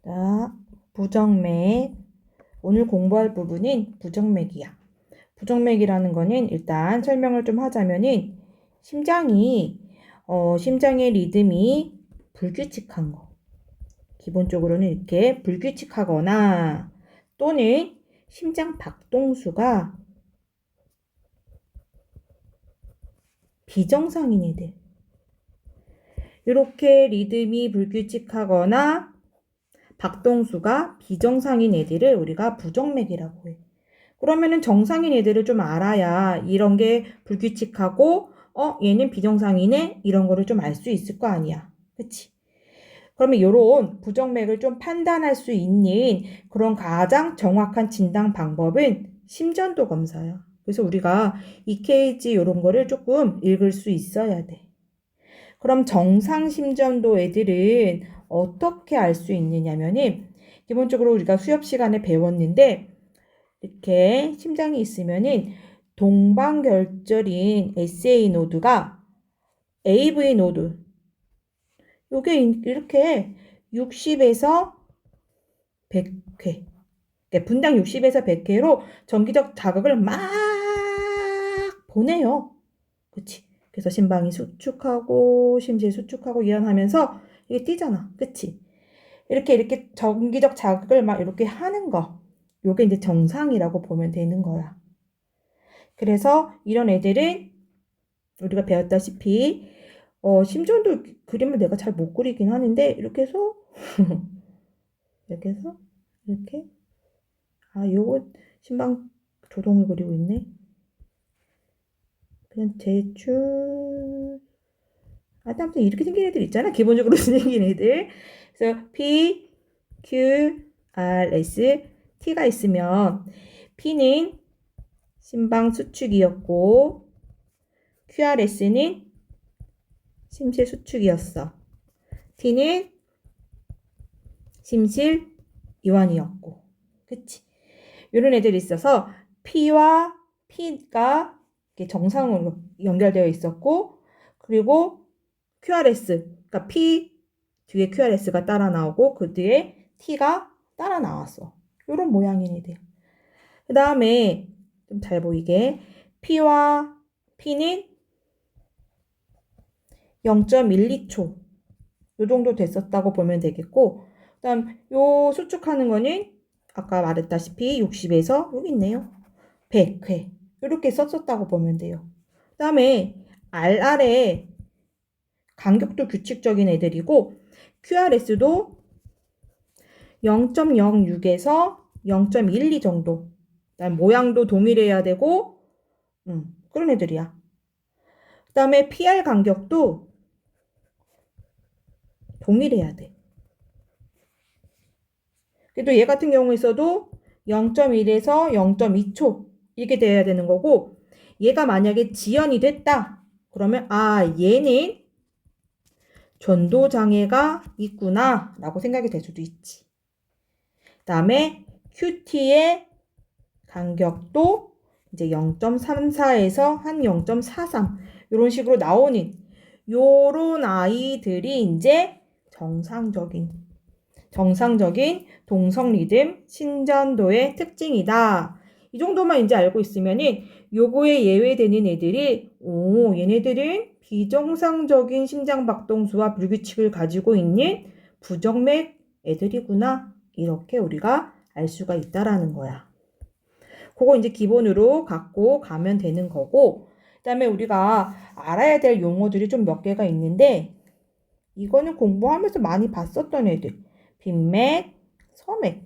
자, 부정맥. 오늘 공부할 부분은 부정맥이야. 부정맥이라는 거는 일단 설명을 좀 하자면은 심장의 리듬이 불규칙한 거. 기본적으로는 이렇게 불규칙하거나 또는 심장 박동수가 비정상인 애들. 이렇게 리듬이 불규칙하거나 박동수가 비정상인 애들을 우리가 부정맥이라고 해. 그러면은 정상인 애들을 좀 알아야 이런 게 불규칙하고 얘는 비정상이네 이런 거를 좀 알 수 있을 거 아니야. 그치? 그러면 이런 부정맥을 좀 판단할 수 있는 그런 가장 정확한 진단 방법은 심전도 검사야. 그래서 우리가 EKG 이런 거를 조금 읽을 수 있어야 돼. 그럼 정상 심전도 애들은 어떻게 알 수 있느냐면은 기본적으로 우리가 수업 시간에 배웠는데 이렇게 심장이 있으면은 동방결절인 SA 노드가 AV 노드 요게 이렇게 60에서 100회 분당 60에서 100회로 전기적 자극을 막 보내요. 그치? 그래서 심방이 수축하고 심실 수축하고 이완하면서 이게 뛰잖아. 그치? 이렇게 전기적 자극을 막 이렇게 하는 거. 요게 이제 정상이라고 보면 되는 거야. 그래서 이런 애들은 우리가 배웠다시피 심전도 그림을 내가 잘 못 그리긴 하는데 이렇게 해서 이렇게 해서 이렇게 요거 심방 조동을 그리고 있네. 그냥 대충 아무튼 이렇게 생긴 애들 있잖아. 기본적으로 생긴 애들. 그래서 P, Q, R, S, T가 있으면 P는 심방 수축이었고 QRS는 심실 수축이었어. T는 심실 이완이었고. 그치? 이런 애들이 있어서 P와 P가 정상으로 연결되어 있었고 그리고 QRS, 그러니까 P 뒤에 QRS가 따라 나오고 그 뒤에 T가 따라 나왔어. 이런 모양인 애들. 그 다음에 좀 잘 보이게 P와 P는 0.12초 요 정도 됐었다고 보면 되겠고 그 다음 요 수축하는 거는 아까 말했다시피 60에서 여기 있네요. 100회 이렇게 썼었다고 보면 돼요. 그 다음에 RR의 간격도 규칙적인 애들이고 QRS도 0.06에서 0.12 정도. 그다음 모양도 동일해야 되고 그런 애들이야. 그 다음에 PR 간격도 동일해야 돼. 그래도 얘 같은 경우에서도 0.1에서 0.2초 이렇게 돼야 되는 거고 얘가 만약에 지연이 됐다. 그러면 얘는 전도장애가 있구나 라고 생각이 될 수도 있지. 그 다음에 QT의 간격도 이제 0.34에서 한 0.43 이런 식으로 나오는 요런 아이들이 이제 정상적인 동성 리듬 심전도의 특징이다. 이 정도만 이제 알고 있으면은 요거에 예외되는 애들이 얘네들은 비정상적인 심장 박동수와 불규칙을 가지고 있는 부정맥 애들이구나. 이렇게 우리가 알 수가 있다라는 거야. 그거 이제 기본으로 갖고 가면 되는 거고 그다음에 우리가 알아야 될 용어들이 좀 몇 개가 있는데 이거는 공부하면서 많이 봤었던 애들. 빈맥, 서맥.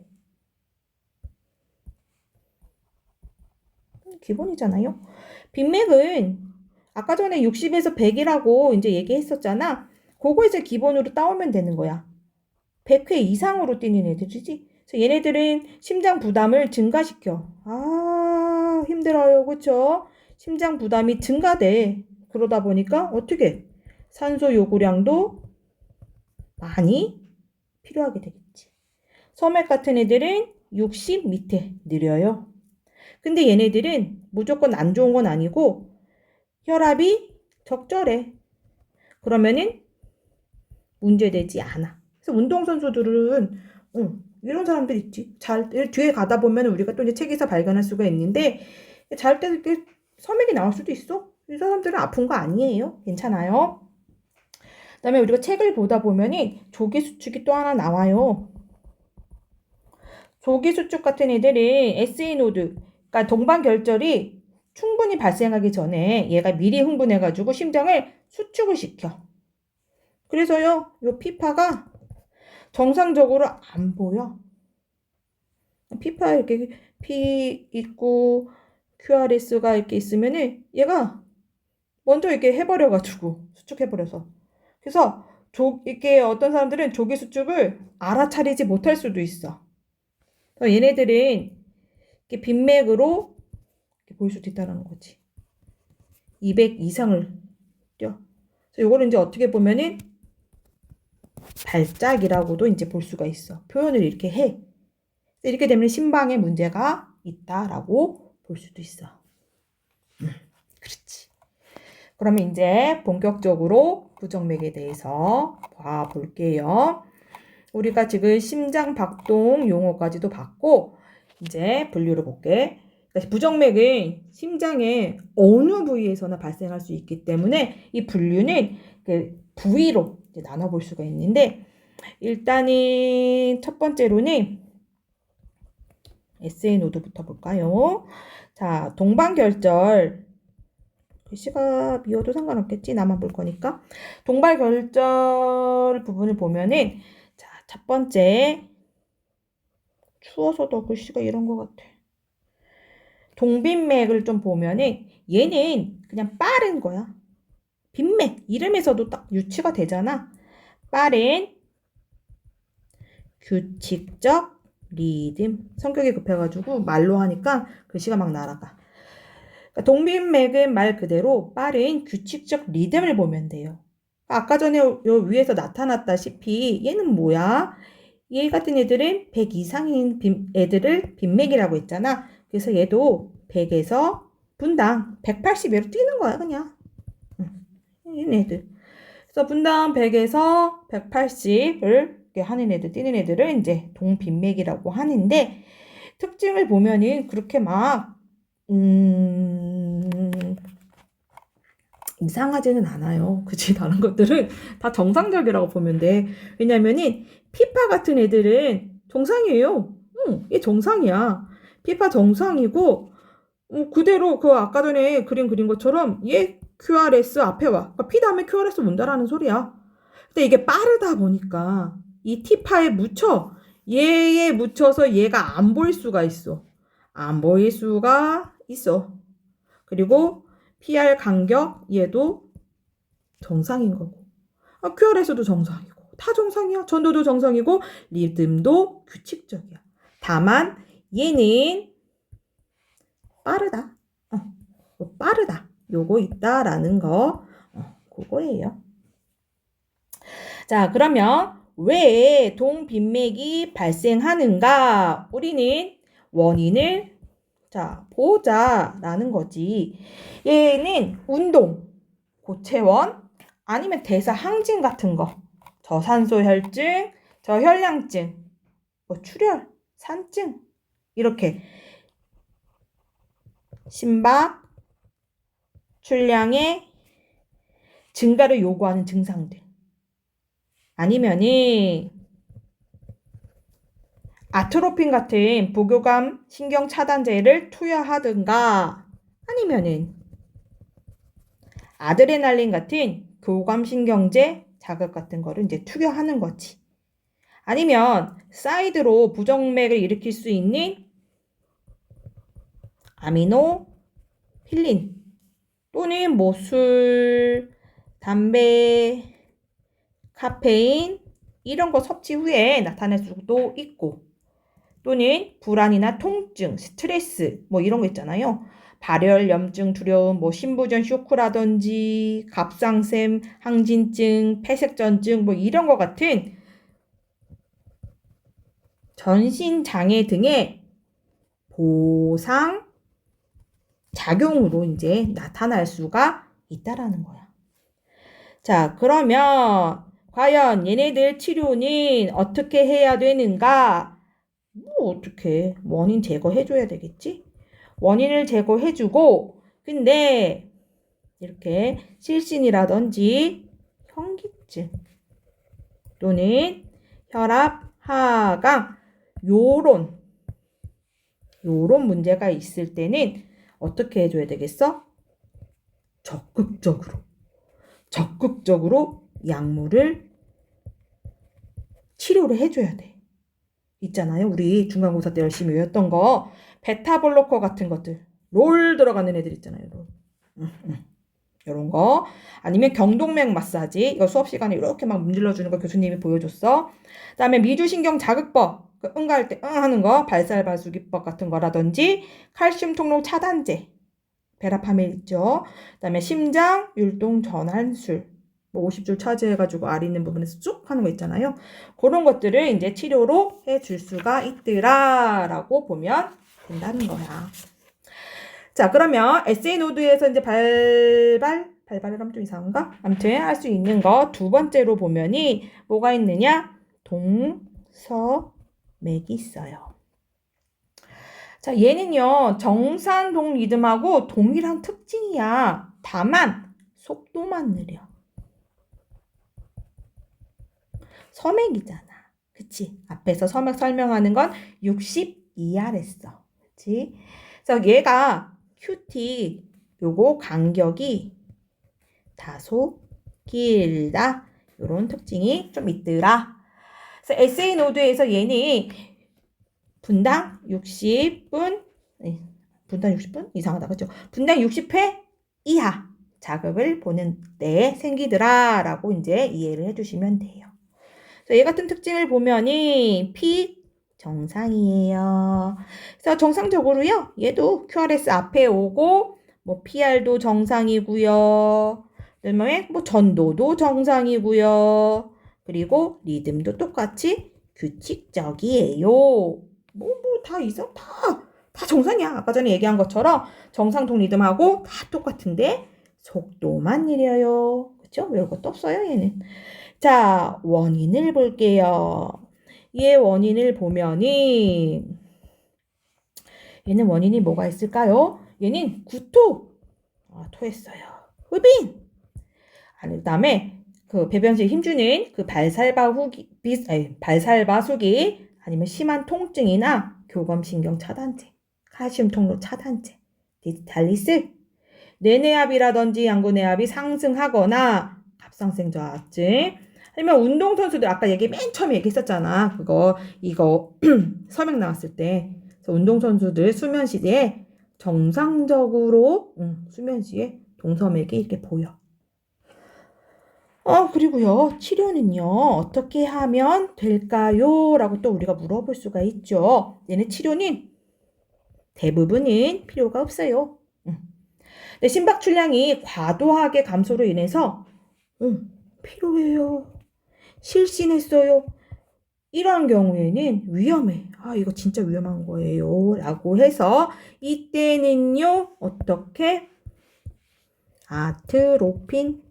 기본이잖아요. 빈맥은 아까 전에 60에서 100이라고 이제 얘기했었잖아. 그거 이제 기본으로 따오면 되는 거야. 100회 이상으로 뛰는 애들이지. 그래서 얘네들은 심장 부담을 증가시켜. 힘들어요. 그쵸? 심장 부담이 증가돼. 그러다 보니까 어떻게? 산소 요구량도 많이 필요하게 되겠지. 소맥 같은 애들은 60 밑에 느려요. 근데 얘네들은 무조건 안 좋은 건 아니고 혈압이 적절해. 그러면은 문제되지 않아. 그래서 운동선수들은 이런 사람들 있지. 뒤에 가다 보면 우리가 또 이제 책에서 발견할 수가 있는데, 잘 때 이렇게 섬액이 나올 수도 있어. 이 사람들은 아픈 거 아니에요. 괜찮아요. 그다음에 우리가 책을 보다 보면은 조기수축이 또 하나 나와요. 조기수축 같은 애들이 SE노드, 그러니까 동반결절이 충분히 발생하기 전에 얘가 미리 흥분해가지고 심장을 수축을 시켜. 그래서요, 요 피파가 정상적으로 안 보여. 피파 이렇게 P 있고 QRS가 이렇게 있으면은 얘가 먼저 이렇게 해버려가지고 수축해버려서. 그래서 이렇게 어떤 사람들은 조기 수축을 알아차리지 못할 수도 있어. 얘네들은 이렇게 빈맥으로 이렇게 보일 수도 있다는 거지. 200 이상을 뛰어. 그래서 이거를 이제 어떻게 보면은 발작이라고도 이제 볼 수가 있어. 표현을 이렇게 해. 이렇게 되면 심방에 문제가 있다라고 볼 수도 있어. 그렇지. 그러면 이제 본격적으로 부정맥에 대해서 봐볼게요. 우리가 지금 심장 박동 용어까지도 봤고, 이제 분류를 볼게. 부정맥은 심장의 어느 부위에서나 발생할 수 있기 때문에 이 분류는 그 부위로 이제 나눠볼 수가 있는데, 일단은 첫 번째로는 SNO도부터 볼까요? 자, 동반결절. 글씨가 미워도 상관없겠지. 나만 볼 거니까. 동반결절 부분을 보면은, 자, 첫 번째. 추워서 더 글씨가 이런 것 같아. 동빈맥을 좀 보면은, 얘는 그냥 빠른 거야. 빈맥. 이름에서도 딱 유추가 되잖아. 빠른, 규칙적, 리듬. 성격이 급해가지고 말로 하니까 글씨가 막 날아가. 그러니까 동빈맥은 말 그대로 빠른 규칙적 리듬을 보면 돼요. 아까 전에 요 위에서 나타났다시피 얘는 뭐야? 얘 같은 애들은 100 이상인 애들을 빈맥이라고 했잖아. 그래서 얘도 100에서 분당 180으로 뛰는 거야 그냥. 얘네들. 그래서 분당 100에서 180을 하는 애들, 뛰는 애들을 이제 동빈맥이라고 하는데, 특징을 보면은 그렇게 막 이상하지는 않아요. 그치? 다른 것들은 다 정상적이라고 보면 돼. 왜냐면은 피파 같은 애들은 정상이에요. 얘 정상이야. 피파 정상이고, 그대로 그 아까 전에 그린 것처럼 얘 QRS 앞에 와. 그러니까 P 다음에 QRS 온다라는 소리야. 근데 이게 빠르다 보니까 이 T파에 묻혀. 얘에 묻혀서 얘가 안 보일 수가 있어. 안 보일 수가 있어. 그리고 PR 간격 얘도 정상인 거고. QRS도 정상이고. 다 정상이야. 전도도 정상이고 리듬도 규칙적이야. 다만 얘는 빠르다. 빠르다. 요거 있다라는 거 그거예요. 자, 그러면 왜 동빈맥이 발생하는가? 우리는 원인을 보자라는 거지. 얘는 운동, 고체원, 아니면 대사항진 같은 거, 저산소혈증, 저혈량증, 출혈, 산증 이렇게 심박, 출량의 증가를 요구하는 증상들. 아니면은 아트로핀 같은 부교감 신경 차단제를 투여하든가 아니면은 아드레날린 같은 교감 신경제 자극 같은 거를 이제 투여하는 거지. 아니면 사이드로 부정맥을 일으킬 수 있는 아미노, 필린 또는 술, 담배, 카페인 이런 거 섭취 후에 나타날 수도 있고 또는 불안이나 통증, 스트레스 이런 거 있잖아요. 발열, 염증, 두려움, 신부전 쇼크라든지 갑상샘, 항진증, 폐색전증 이런 거 같은 전신장애 등의 보상 작용으로 이제 나타날 수가 있다라는 거야. 자, 그러면 과연 얘네들 치료는 어떻게 해야 되는가? 뭐 어떻게 원인 제거해줘야 되겠지? 원인을 제거해주고 근데 이렇게 실신이라든지 현기증 또는 혈압 하강 요런 문제가 있을 때는 어떻게 해줘야 되겠어? 적극적으로 약물을 치료를 해줘야 돼. 있잖아요. 우리 중간고사 때 열심히 외웠던 거 베타블로커 같은 것들 롤 들어가는 애들 있잖아요. 롤. 이런 거 아니면 경동맥 마사지 이거 수업 시간에 이렇게 막 문질러주는 거 교수님이 보여줬어. 그 다음에 미주신경 자극법 그 응가할 때 응 하는 거 발살바수기법 같은 거라든지 칼슘 통로 차단제 베라파밀 있죠. 그 다음에 심장 율동 전환술 뭐 50줄 차지해가지고 알 있는 부분에서 쭉 하는 거 있잖아요. 그런 것들을 이제 치료로 해줄 수가 있더라라고 보면 된다는 거야. 자, 그러면 에세이 노드에서 이제 발발이라면 좀 이상한가? 아무튼 할 수 있는 거 두 번째로 보면이 뭐가 있느냐? 동서맥이 있어요. 자, 얘는요, 정상 동 리듬하고 동일한 특징이야. 다만, 속도만 느려. 서맥이잖아. 그치? 앞에서 서맥 설명하는 건 60 이하랬어. 그치? 그래서 얘가 큐티, 요거 간격이 다소 길다. 요런 특징이 좀 있더라. 그래서 에세이 노드에서 얘는 분당 60분, 분당 60분? 이상하다. 그죠? 분당 60회 이하 자극을 보는 때 생기더라. 라고 이제 이해를 해주시면 돼요. 그래서 얘 같은 특징을 보면이 피 정상이에요. 그래서 정상적으로요. 얘도 QRS 앞에 오고 뭐 PR도 정상이고요. 그다음에 뭐 전도도 정상이고요. 그리고 리듬도 똑같이 규칙적이에요. 다 있어? 다 정상이야. 아까 전에 얘기한 것처럼 정상동 리듬하고 다 똑같은데 속도만 느려요. 그쵸? 외울 것도 없어요, 얘는. 자, 원인을 볼게요. 얘 원인을 보면이 얘는 원인이 뭐가 있을까요? 얘는 구토. 토했어요. 흡인. 그다음에 그 배변시에 힘주는 그 발살바수기 아니면 심한 통증이나 교감신경 차단제, 칼슘 통로 차단제, 디지탈리스, 뇌내압이라든지 양구내압이 상승하거나 갑상선 저하증, 아니면 운동선수들 아까 맨 처음에 얘기했었잖아. 이거 서명 나왔을 때. 그래서 운동선수들 수면 시에 정상적으로 수면 시에 동서맥이 이렇게 보여. 그리고요, 치료는요, 어떻게 하면 될까요? 라고 또 우리가 물어볼 수가 있죠. 얘는 치료는 대부분은 필요가 없어요. 근데 심박출량이 과도하게 감소로 인해서, 필요해요. 실신했어요. 이런 경우에는 위험해. 이거 진짜 위험한 거예요. 라고 해서, 이때는요, 어떻게? 아트로핀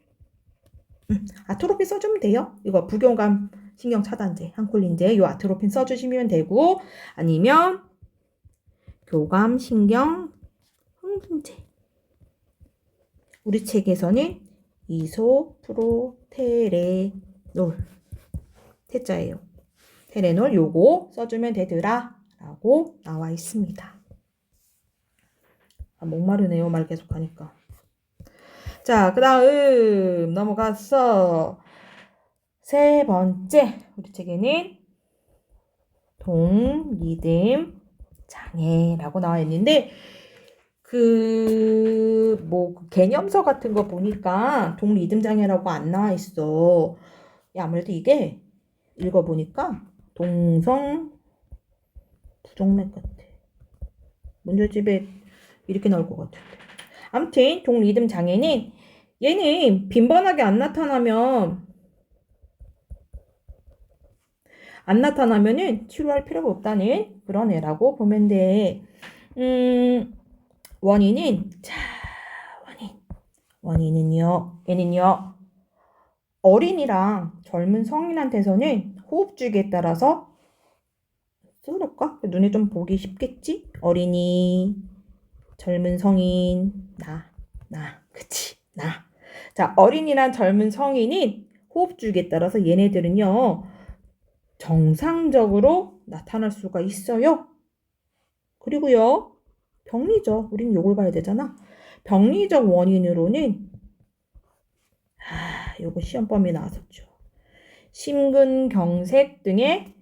써주면 돼요. 이거 부교감 신경 차단제, 항콜린제, 요 아트로핀 써주시면 되고, 아니면 교감 신경 흥분제. 우리 책에서는 이소프로테레놀, 태자예요. 테레놀 요거 써주면 되더라 라고 나와 있습니다. 목마르네요. 말 계속 하니까. 자, 그 다음 넘어가서 세 번째 우리 책에는 동리듬 장애라고 나와 있는데 개념서 같은 거 보니까 동리듬 장애라고 안 나와 있어. 아무래도 이게 읽어보니까 동성 부정맥 같아. 문제집에 이렇게 나올 것 같은데. 아무튼 동리듬 장애는 얘는 빈번하게 안 나타나면은 치료할 필요가 없다는 그런 애라고 보면 돼. 원인은요. 얘는요. 어린이랑 젊은 성인한테서는 호흡 주기에 따라서 써놓을까? 눈에 좀 보기 쉽겠지? 어린이, 젊은 성인, 그치, 나. 자, 어린이랑 젊은 성인인 호흡 주기에 따라서 얘네들은요, 정상적으로 나타날 수가 있어요. 그리고요, 병리적, 우린 요걸 봐야 되잖아. 병리적 원인으로는, 요거 시험범위 나왔었죠. 심근경색 등의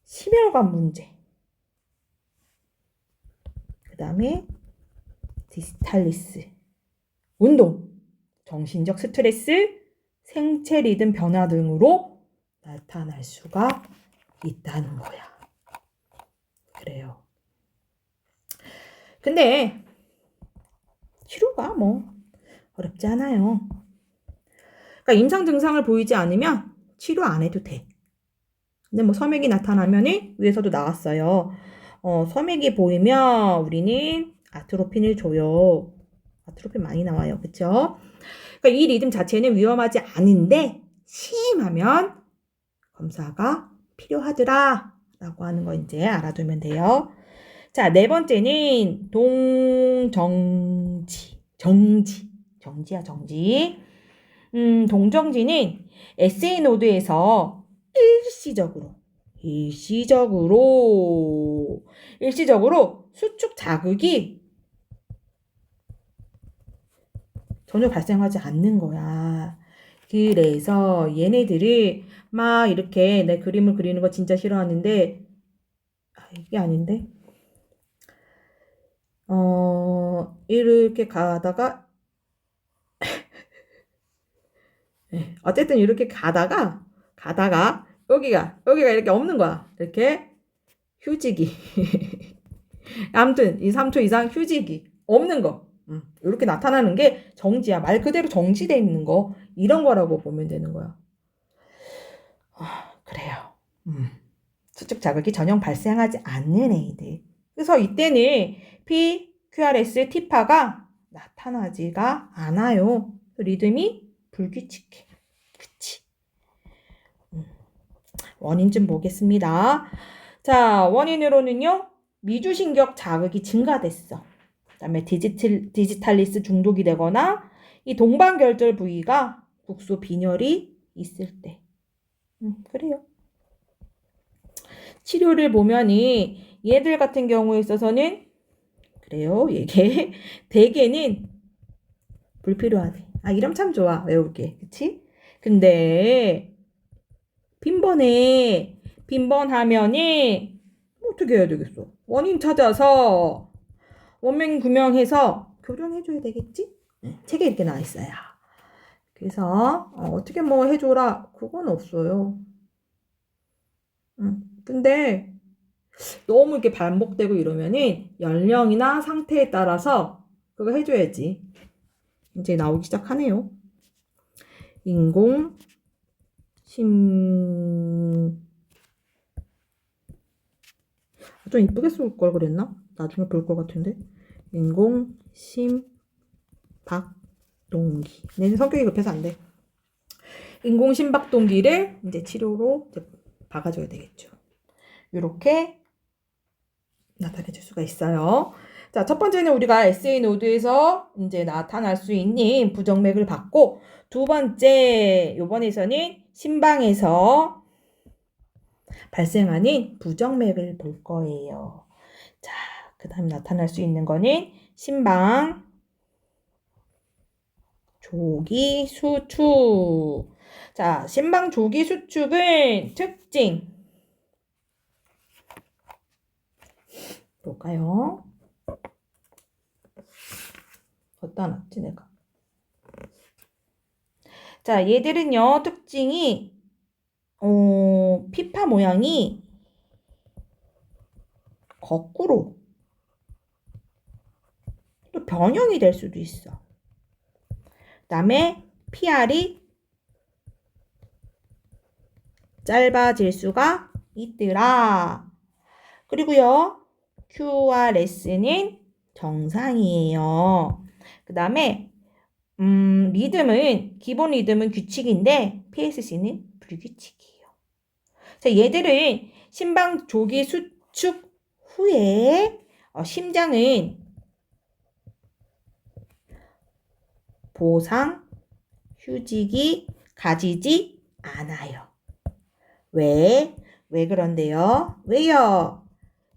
심혈관 문제. 그 다음에 디스탈리스, 운동, 정신적 스트레스, 생체 리듬 변화 등으로 나타날 수가 있다는 거야. 그래요. 근데 치료가 뭐 어렵지 않아요. 그러니까 임상 증상을 보이지 않으면 치료 안 해도 돼. 근데 뭐 섬액이 나타나면은 위에서도 나왔어요. 섬액이 보이면 우리는 아트로핀을 줘요. 아트로핀 많이 나와요. 그쵸? 그러니까 이 리듬 자체는 위험하지 않은데 심하면 검사가 필요하더라 라고 하는 거 이제 알아두면 돼요. 자, 네 번째는 정지야, 정지. 동정지는 SA 노드에서 일시적으로 수축 자극이 전혀 발생하지 않는 거야. 그래서 얘네들이 막 이렇게 내 그림을 그리는 거 진짜 싫어하는데, 이게 아닌데? 이렇게 가다가, 어쨌든 이렇게 가다가, 여기가 이렇게 없는 거야. 이렇게 휴지기. 아무튼 이 3초 이상 휴지기 없는 거. 이렇게 나타나는 게 정지야. 말 그대로 정지돼 있는 거. 이런 거라고 보면 되는 거야. 그래요. 수축 자극이 전혀 발생하지 않는 애들. 그래서 이때는 PQRS T파가 나타나지가 않아요. 리듬이 불규칙해. 그치? 원인 좀 보겠습니다. 자, 원인으로는요, 미주신경 자극이 증가됐어. 그 다음에 디지탈리스 중독이 되거나 이 동반결절 부위가 국소 빈혈이 있을 때. 그래요. 치료를 보면이 얘들 같은 경우에 있어서는 그래요. 이게 대개는 불필요하대. 이름 참 좋아. 외울게. 그치? 근데 빈번하면이 어떻게 해야 되겠어? 원인 찾아서 원인 규명해서 교정해줘야 되겠지? 책에 이렇게 나와 있어요. 그래서 어떻게 뭐 해줘라 그건 없어요. 근데 너무 이렇게 반복되고 이러면은 연령이나 상태에 따라서 그거 해줘야지. 이제 나오기 시작하네요. 인공 좀 이쁘게 쓸 걸 그랬나? 나중에 볼 것 같은데. 인공 심박동기. 내 성격이 급해서 안 돼. 인공 심박동기를 이제 치료로 이제 박아줘야 되겠죠. 이렇게 나타내줄 수가 있어요. 자, 첫 번째는 우리가 SA 노드에서 이제 나타날 수 있는 부정맥을 봤고, 두 번째, 요번에서는 심방에서 발생하는 부정맥을 볼 거예요. 자, 그 다음 나타날 수 있는 거는 심방, 조기 수축. 자, 심방 조기 수축은 특징. 볼까요? 어디다 놨지 내가? 자, 얘들은요, 특징이 피파 모양이 거꾸로 또 변형이 될 수도 있어. 그 다음에 PR이 짧아질 수가 있더라. 그리고요, QRS는 정상이에요. 그 다음에 기본 리듬은 규칙인데 PSC는 불규칙이에요. 자, 얘들은 심방 조기 수축 후에 심장은 보상 휴직이 가지지 않아요. 왜? 왜 그런데요? 왜요?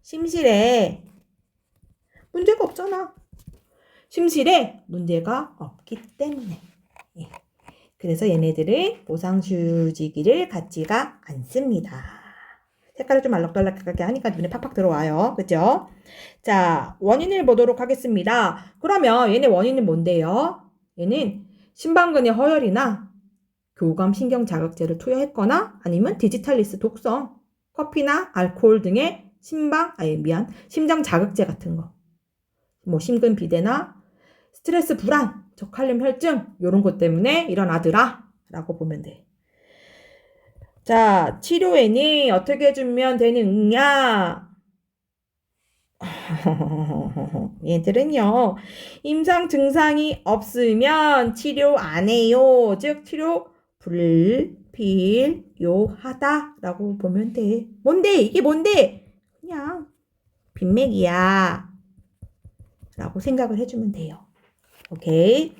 심실에 문제가 없잖아. 심실에 문제가 없기 때문에. 예. 그래서 얘네들은 보상 휴지기를 갖지가 않습니다. 색깔을 좀 알록달록하게 하니까 눈에 팍팍 들어와요. 그죠? 자, 원인을 보도록 하겠습니다. 그러면 얘네 원인은 뭔데요? 얘는 심방근의 허혈이나 교감 신경 자극제를 투여했거나 아니면 디지탈리스 독성, 커피나 알코올 등의 심장 자극제 같은 거. 뭐 심근 비대나 스트레스 불안, 저칼륨 혈증 이런 것 때문에 일어나더라 라고 보면 돼. 자, 치료에는 어떻게 해주면 되느냐? 얘들은요, 임상 증상이 없으면 치료 안 해요. 즉, 치료 불필요하다라고 보면 돼. 뭔데? 이게 뭔데? 그냥 빈맥이야. 라고 생각을 해주면 돼요. 오케이.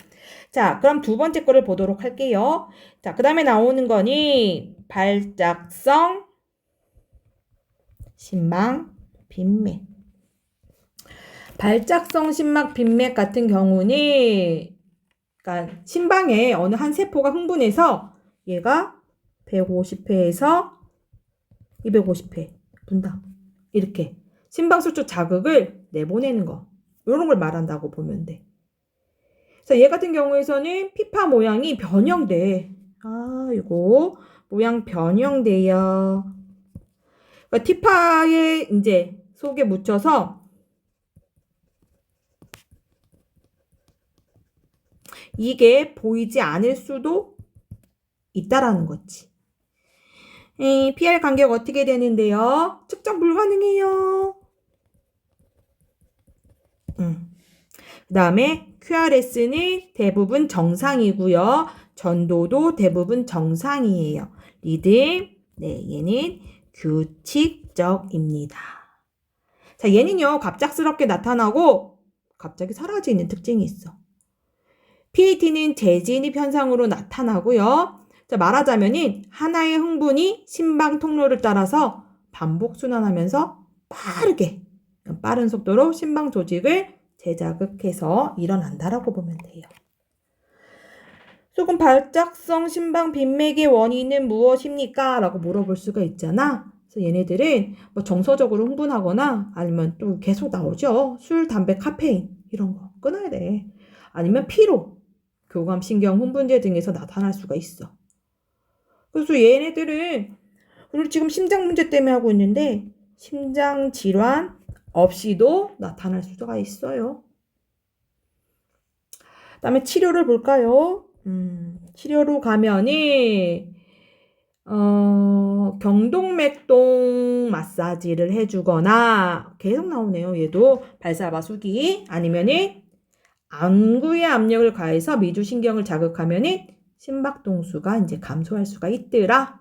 자, 그럼 두 번째 거를 보도록 할게요. 자, 그 다음에 나오는 거니 발작성 심막 빈맥. 발작성 심막 빈맥 같은 경우는 그러니까 심방에 어느 한 세포가 흥분해서 얘가 150회에서 250회 분당 이렇게 심방수축 자극을 내보내는 거 이런 걸 말한다고 보면 돼. 그래서 얘 같은 경우에서는 피파 모양이 변형돼. 이거 모양 변형돼요. 그러니까 티파에 이제 속에 묻혀서 이게 보이지 않을 수도 있다라는 거지. PR 간격 어떻게 되는데요? 측정 불가능해요. 그 다음에 QRS는 대부분 정상이고요. 전도도 대부분 정상이에요. 리듬, 네, 얘는 규칙적입니다. 자, 얘는요, 갑작스럽게 나타나고 갑자기 사라지는 특징이 있어. PAT는 재진입 현상으로 나타나고요. 자, 말하자면은 하나의 흥분이 심방 통로를 따라서 반복 순환하면서 빠른 속도로 심방 조직을 재자극해서 일어난다라고 보면 돼요. 조금 발작성 심방 빈맥의 원인은 무엇입니까? 라고 물어볼 수가 있잖아. 그래서 얘네들은 뭐 정서적으로 흥분하거나 아니면 또 계속 나오죠. 술, 담배, 카페인 이런 거 끊어야 돼. 아니면 피로, 교감신경 흥분제 등에서 나타날 수가 있어. 그래서 얘네들은 오늘 지금 심장 문제 때문에 하고 있는데 심장 질환 없이도 나타날 수가 있어요. 그다음에 치료를 볼까요? 치료로 가면은 경동맥동 마사지를 해주거나 계속 나오네요. 얘도 발사바수기 아니면은 안구에 압력을 가해서 미주신경을 자극하면은 심박동수가 이제 감소할 수가 있더라.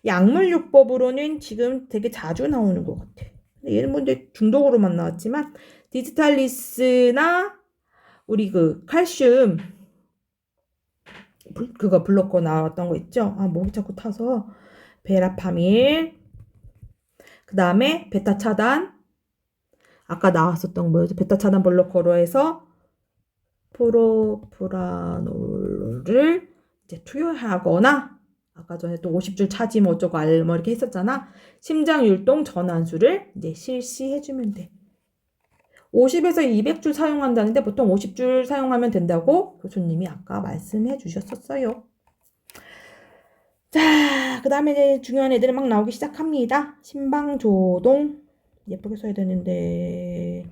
약물요법으로는 지금 되게 자주 나오는 것 같아. 얘는 뭐 이제 중독으로만 나왔지만 디지탈리스나 우리 그 칼슘 그거 블로커 나왔던 거 있죠? 목이 자꾸 타서 베라파밀 그 다음에 베타 차단 아까 나왔었던 뭐였죠? 베타 차단 블로커로 해서 프로프라놀을 이제 투여하거나 아까 전에 또 50줄 차지 뭐 어쩌고 뭐 이렇게 했었잖아. 심장 율동 전환수를 이제 실시해주면 돼. 50에서 200줄 사용한다는데 보통 50줄 사용하면 된다고 교수님이 아까 말씀해 주셨었어요. 자, 그 다음에 이제 중요한 애들이 막 나오기 시작합니다. 심방조동. 예쁘게 써야 되는데.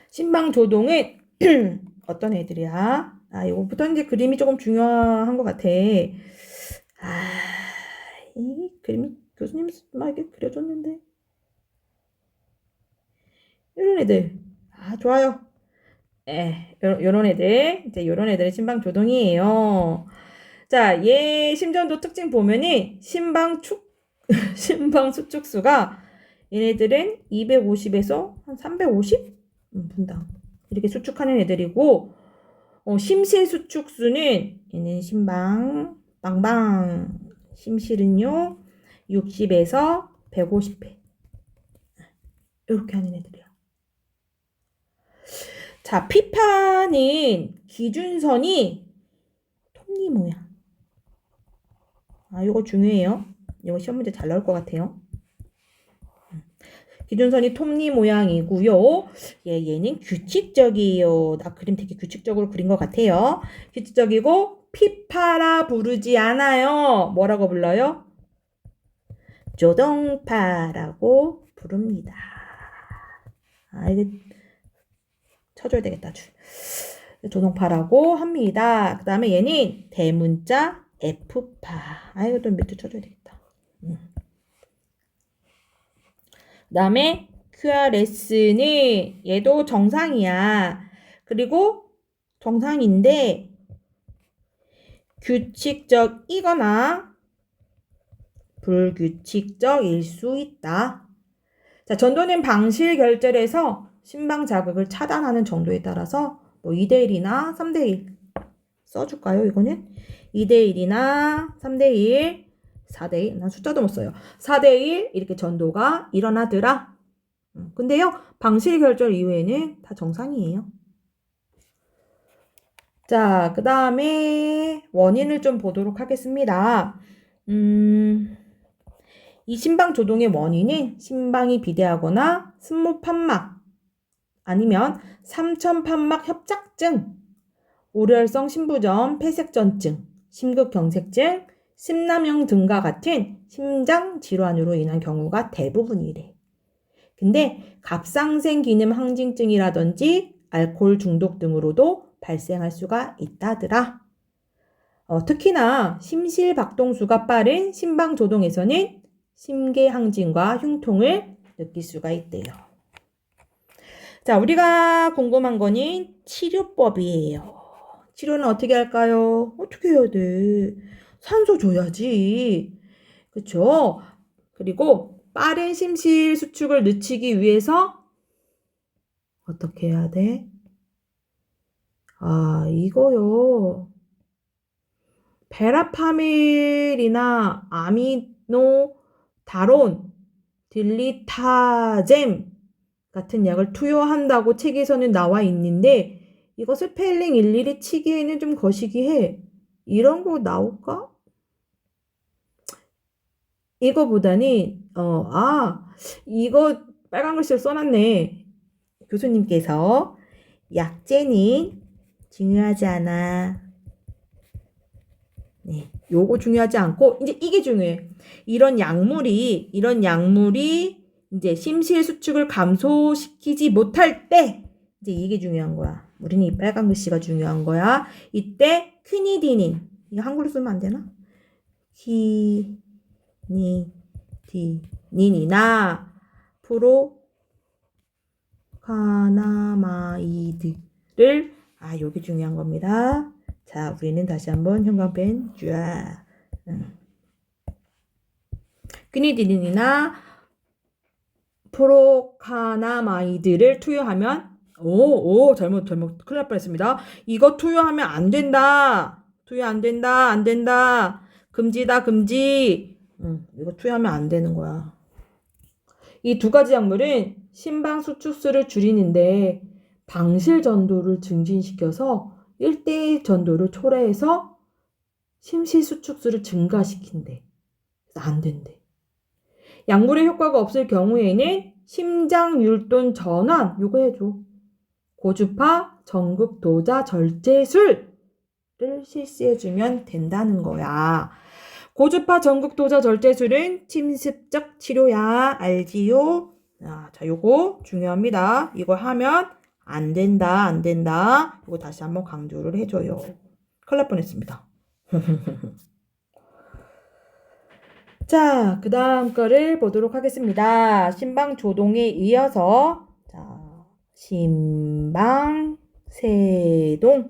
심방조동은 어떤 애들이야? 이거부터 이제 그림이 조금 중요한 것 같아. 이 그림이 교수님 막 이렇게 그려줬는데. 이런 애들. 좋아요. 요런 애들, 이제 요런 애들은 심방조동이에요. 자, 얘 심전도 특징 보면은 심방 수축수가 얘네들은 250에서 한 350? 분당. 이렇게 수축하는 애들이고, 심실 수축수는 얘는 심방, 빵빵. 심실은요, 60에서 150회. 이렇게 하는 애들이야. 자, 피파는 기준선이 톱니 모양. 이거 중요해요. 이거 시험 문제 잘 나올 것 같아요. 기준선이 톱니 모양이고요. 얘는 규칙적이에요. 나 그림 되게 규칙적으로 그린 것 같아요. 규칙적이고 피파라 부르지 않아요. 뭐라고 불러요? 조동파라고 부릅니다. 이거 쳐줘야 되겠다. 조동파라고 합니다. 그 다음에 얘는 대문자 F파. 이거 또 밑에 쳐줘야 되겠다. 그 다음에 QRS는 얘도 정상이야. 그리고 정상인데 규칙적이거나 불규칙적일 수 있다. 자, 전도는 방실 결절에서 심방 자극을 차단하는 정도에 따라서 뭐 2대1이나 3대1 써줄까요? 이거는 2대1이나 3대1, 4대1, 난 숫자도 못 써요. 4대1 이렇게 전도가 일어나더라. 근데요, 방실 결절 이후에는 다 정상이에요. 자, 그 다음에 원인을 좀 보도록 하겠습니다. 이 심방 조동의 원인은 심방이 비대하거나 승모 판막 아니면 삼천 판막 협착증, 오열성 심부전 폐색전증, 심극경색증, 심남형 등과 같은 심장 질환으로 인한 경우가 대부분이래. 근데 갑상생 기능 항진증이라든지 알코올 중독 등으로도 발생할 수가 있다더라. 특히나 심실박동수가 빠른 심방조동에서는 심계항진과 흉통을 느낄 수가 있대요. 자, 우리가 궁금한 거는 치료법이에요. 치료는 어떻게 할까요? 어떻게 해야 돼? 산소 줘야지. 그쵸? 그리고 빠른 심실 수축을 늦추기 위해서 어떻게 해야 돼? 이거요. 베라파밀이나 아미노다론, 딜리타젬 같은 약을 투여한다고 책에서는 나와 있는데 이거 스펠링 일일이 치기에는 좀 거시기해. 이런 거 나올까? 이거보다는 이거 빨간 글씨로 써놨네. 교수님께서 약제는 중요하지 않아. 네, 요거 중요하지 않고 이제 이게 중요해. 이런 약물이 이제 심실 수축을 감소시키지 못할 때 이제 이게 중요한 거야. 우리는 이 빨간 글씨가 중요한 거야. 이때 퀴니디닌, 이거 한글로 쓰면 안 되나? 퀴니디닌이나 프로카나마이드를 요게 중요한 겁니다. 자, 우리는 다시 한번 형광펜 쫙. 퀴니디닌이나 프로카나마이드를 투여하면 잘못 큰일 날 뻔했습니다. 이거 투여하면 안 된다. 투여 안 된다. 금지다, 금지. 이거 투여하면 안 되는 거야. 이 두 가지 약물은 심방 수축수를 줄이는데 방실 전도를 증진시켜서 1대1 전도를 초래해서 심실 수축수를 증가시킨대. 그래서 안 된대. 약물의 효과가 없을 경우에는 심장 율돈 전환, 요거 해줘. 고주파 전극도자 절제술을 실시해주면 된다는 거야. 고주파 전극도자 절제술은 침습적 치료야. 알지요? 자, 요거 중요합니다. 이거 하면 안 된다. 이거 다시 한번 강조를 해줘요. 큰일 날 뻔했습니다. 자, 그 다음 거를 보도록 하겠습니다. 심방 조동에 이어서, 자, 심방 세동.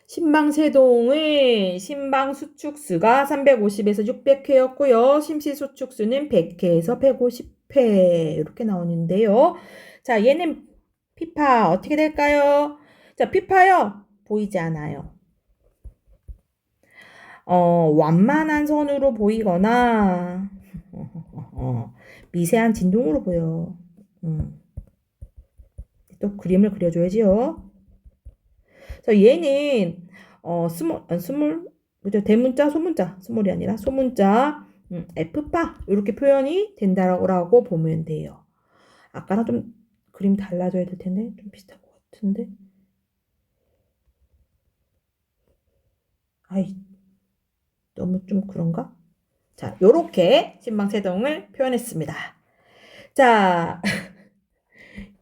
신방세동의 신방수축수가 350에서 600회였고요. 심시수축수는 100회에서 150회 이렇게 나오는데요. 자, 얘는 피파 어떻게 될까요? 자, 피파요. 보이지 않아요. 완만한 선으로 보이거나 미세한 진동으로 보여. 또 그림을 그려줘야지요. 그래서 얘는 그죠? 대문자, 소문자, 스몰이 아니라 소문자, F파 이렇게 표현이 된다라고 보면 돼요. 아까랑 좀 그림 달라져야 될 텐데 좀 비슷할 것 같은데. 아이 너무 좀 그런가? 자, 요렇게 신방세동을 표현했습니다. 자,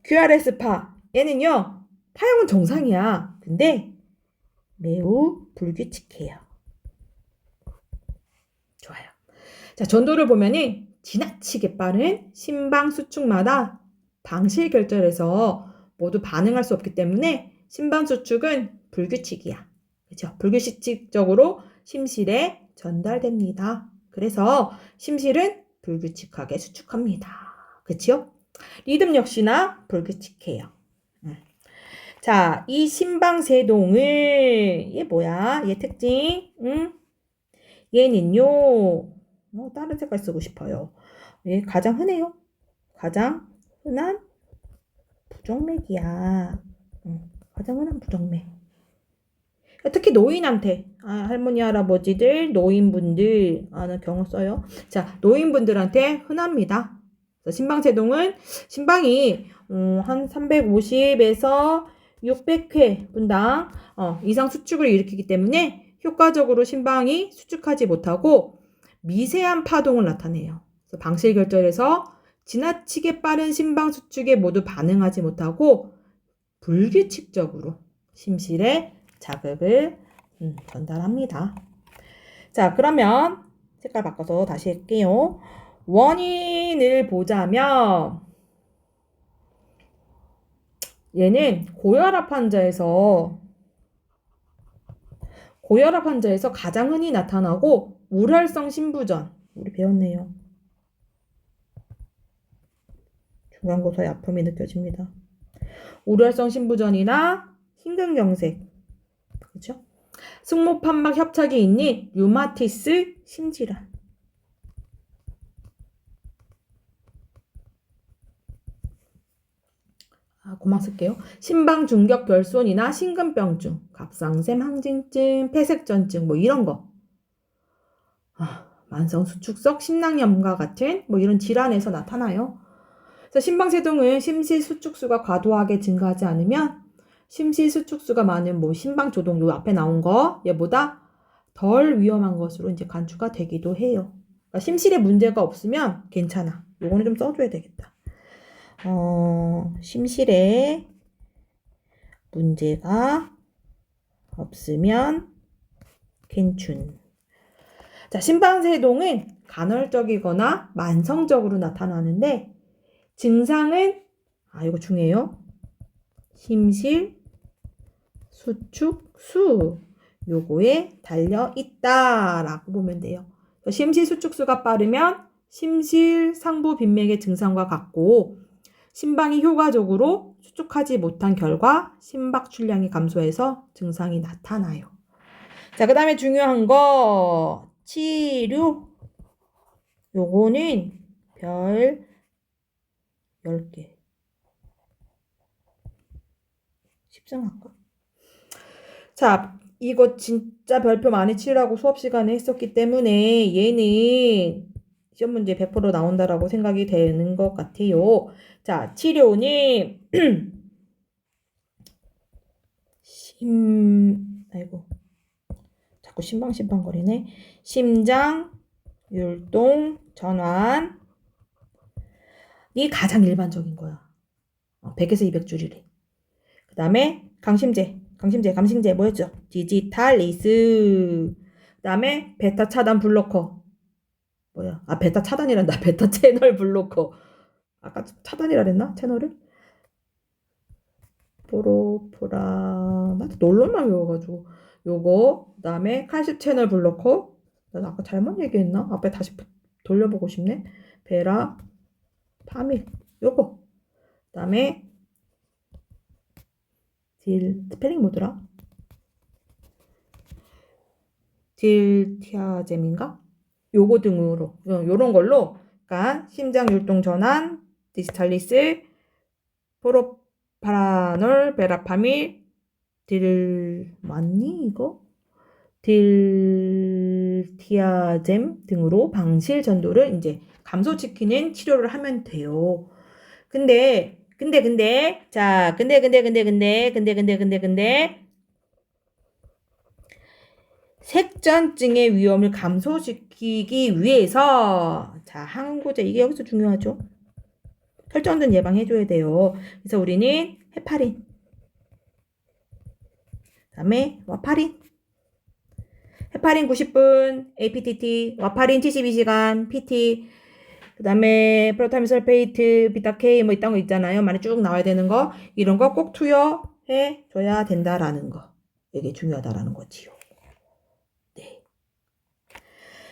QRS파 얘는요 파형은 정상이야. 근데 매우 불규칙해요. 좋아요. 자, 전도를 보면은 지나치게 빠른 심방수축마다 방실 결절에서 모두 반응할 수 없기 때문에 심방수축은 불규칙이야. 그렇죠? 불규칙적으로 심실에 전달됩니다. 그래서 심실은 불규칙하게 수축합니다. 그렇죠? 리듬 역시나 불규칙해요. 자, 이 심방세동을 얘 뭐야? 얘 특징? 얘는요. 다른 색깔 쓰고 싶어요. 얘 가장 흔해요. 가장 흔한 부정맥이야. 가장 흔한 부정맥. 특히 노인한테 할머니 할아버지들 노인분들 하는 경우 써요. 자, 노인분들한테 흔합니다. 심방세동은 심방이 한 350에서 600회 분당 이상 수축을 일으키기 때문에 효과적으로 심방이 수축하지 못하고 미세한 파동을 나타내요. 그래서 방실결절에서 지나치게 빠른 심방 수축에 모두 반응하지 못하고 불규칙적으로 심실에 자극을 전달합니다. 자, 그러면 색깔 바꿔서 다시 할게요. 원인을 보자면 얘는 고혈압 환자에서 가장 흔히 나타나고 우혈성 심부전 우리 배웠네요. 중간고사의 아픔이 느껴집니다. 우혈성 심부전이나 심근경색, 그렇죠? 승모판막 협착이 있는 류마티스 심질환. 그만 쓸게요. 심방중격결손이나 심근병증, 갑상샘 항진증, 폐색전증 뭐 이런 거. 만성수축성 심낭염과 같은 뭐 이런 질환에서 나타나요. 그래서 심방세동은 심실수축수가 과도하게 증가하지 않으면 심실수축수가 많은 뭐 심방조동 요 앞에 나온 거 얘보다 덜 위험한 것으로 이제 간주가 되기도 해요. 그러니까 심실에 문제가 없으면 괜찮아. 요거는 좀 써줘야 되겠다. 심실에 문제가 없으면 괜춘. 자, 심방세동은 간헐적이거나 만성적으로 나타나는데 증상은 이거 중요해요. 심실, 수축, 수 요거에 달려 있다라고 보면 돼요. 심실 수축수가 빠르면 심실 상부 빈맥의 증상과 같고 심방이 효과적으로 수축하지 못한 결과 심박 출량이 감소해서 증상이 나타나요. 자, 그 다음에 중요한 거 치료. 요거는 별 10개. 10승할까? 자, 이거 진짜 별표 많이 치라고 수업 시간에 했었기 때문에 얘는 시험 문제 100% 나온다라고 생각이 되는 것 같아요. 자, 치료는 아이고 자꾸 심방거리네. 심장, 율동, 전환 이 가장 일반적인 거야. 100에서 200줄이래. 그 다음에 강심제 뭐였죠? 디지탈리스. 그 다음에 베타 차단 블로커. 뭐야? 베타 차단이란다. 베타 채널 블로커. 아까 차단이라 그랬나? 채널을? 프로프라마트 논문만 외워가지고 요거 그다음에 칼슘 채널 블로커 나 아까 잘못 얘기했나? 앞에 다시 돌려보고 싶네. 베라 파밀 요거 그다음에 스펠링 뭐더라? 딜티아젬인가? 요거 등으로 요런 걸로 그러니까 심장 율동 전환 디스탈리스 프로파라놀 베라파밀 맞니 이거? 딜티아젬 등으로 방실 전도를 이제 감소시키는 치료를 하면 돼요. 근데 자, 색전증의 위험을 감소시키기 위해서 자, 항구제 이게 여기서 중요하죠. 혈전등 예방해줘야 돼요. 그래서 우리는 헤파린 그다음에 와파린 헤파린 90분 APTT 와파린 72시간 PT 그다음에 프로타민 설페이트 비타-K 뭐 이딴 거 있잖아요. 많이 쭉 나와야 되는 거 이런 거 꼭 투여해 줘야 된다라는 거 이게 중요하다라는 거지요. 네.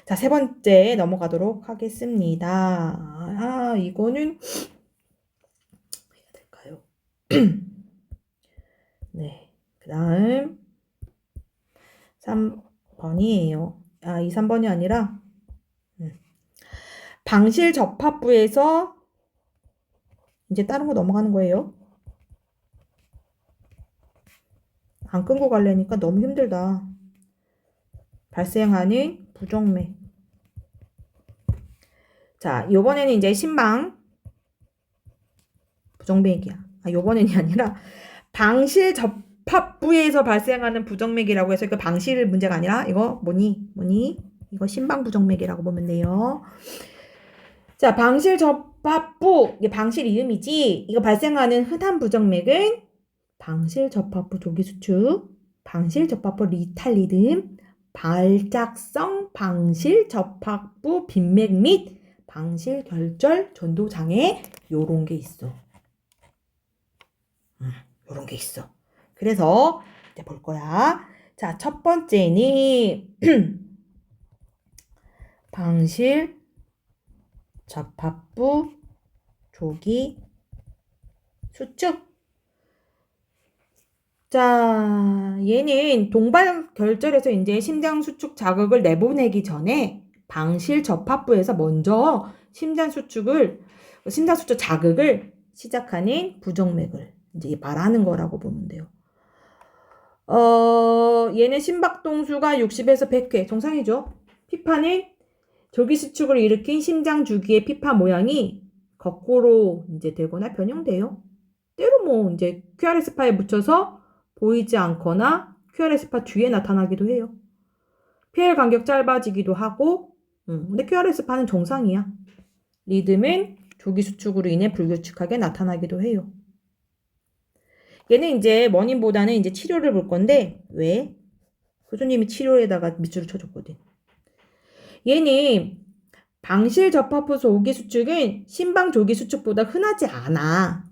자, 세 번째 넘어가도록 하겠습니다. 이거는 해야 될까요? 네. 그다음 3번이에요. 3번이 아니라 방실 접합부에서 이제 다른 거 넘어가는 거예요. 안 끊고 가려니까 너무 힘들다. 발생하는 부정맥. 자, 요번에는 이제 심방 부정맥이야. 요번엔이 아니라 방실 접합부에서 발생하는 부정맥이라고 해서 그 방실 문제가 아니라 이거 뭐니? 이거 심방 부정맥이라고 보면 돼요. 자, 방실 접합부, 이게 방실 이음이지. 이거 발생하는 흔한 부정맥은 방실 접합부 조기수축, 방실 접합부 리탈리듬, 발작성 방실 접합부 빈맥 및 방실 결절 전도 장애 요런 게 있어. 요런 게 있어. 그래서 이제 볼 거야. 자, 첫 번째는 방실 접합부 조기 수축. 자, 얘는 동발 결절에서 이제 심장 수축 자극을 내보내기 전에 방실 접합부에서 먼저 심장 수축 자극을 시작하는 부정맥을 이제 말하는 거라고 보면 돼요. 얘는 심박동수가 60에서 100회 정상이죠. 피파는 조기수축을 일으킨 심장 주기의 피파 모양이 거꾸로 이제 되거나 변형돼요. 때로 뭐 이제 QRS파에 묻혀서 보이지 않거나 QRS파 뒤에 나타나기도 해요. PL 간격 짧아지기도 하고, 근데 QRS파는 정상이야. 리듬은 조기수축으로 인해 불규칙하게 나타나기도 해요. 얘는 이제 원인보다는 이제 치료를 볼 건데, 왜? 교수님이 치료에다가 밑줄을 쳐줬거든. 얘는 방실 접합부 조기수축은 심방 조기수축보다 흔하지 않아.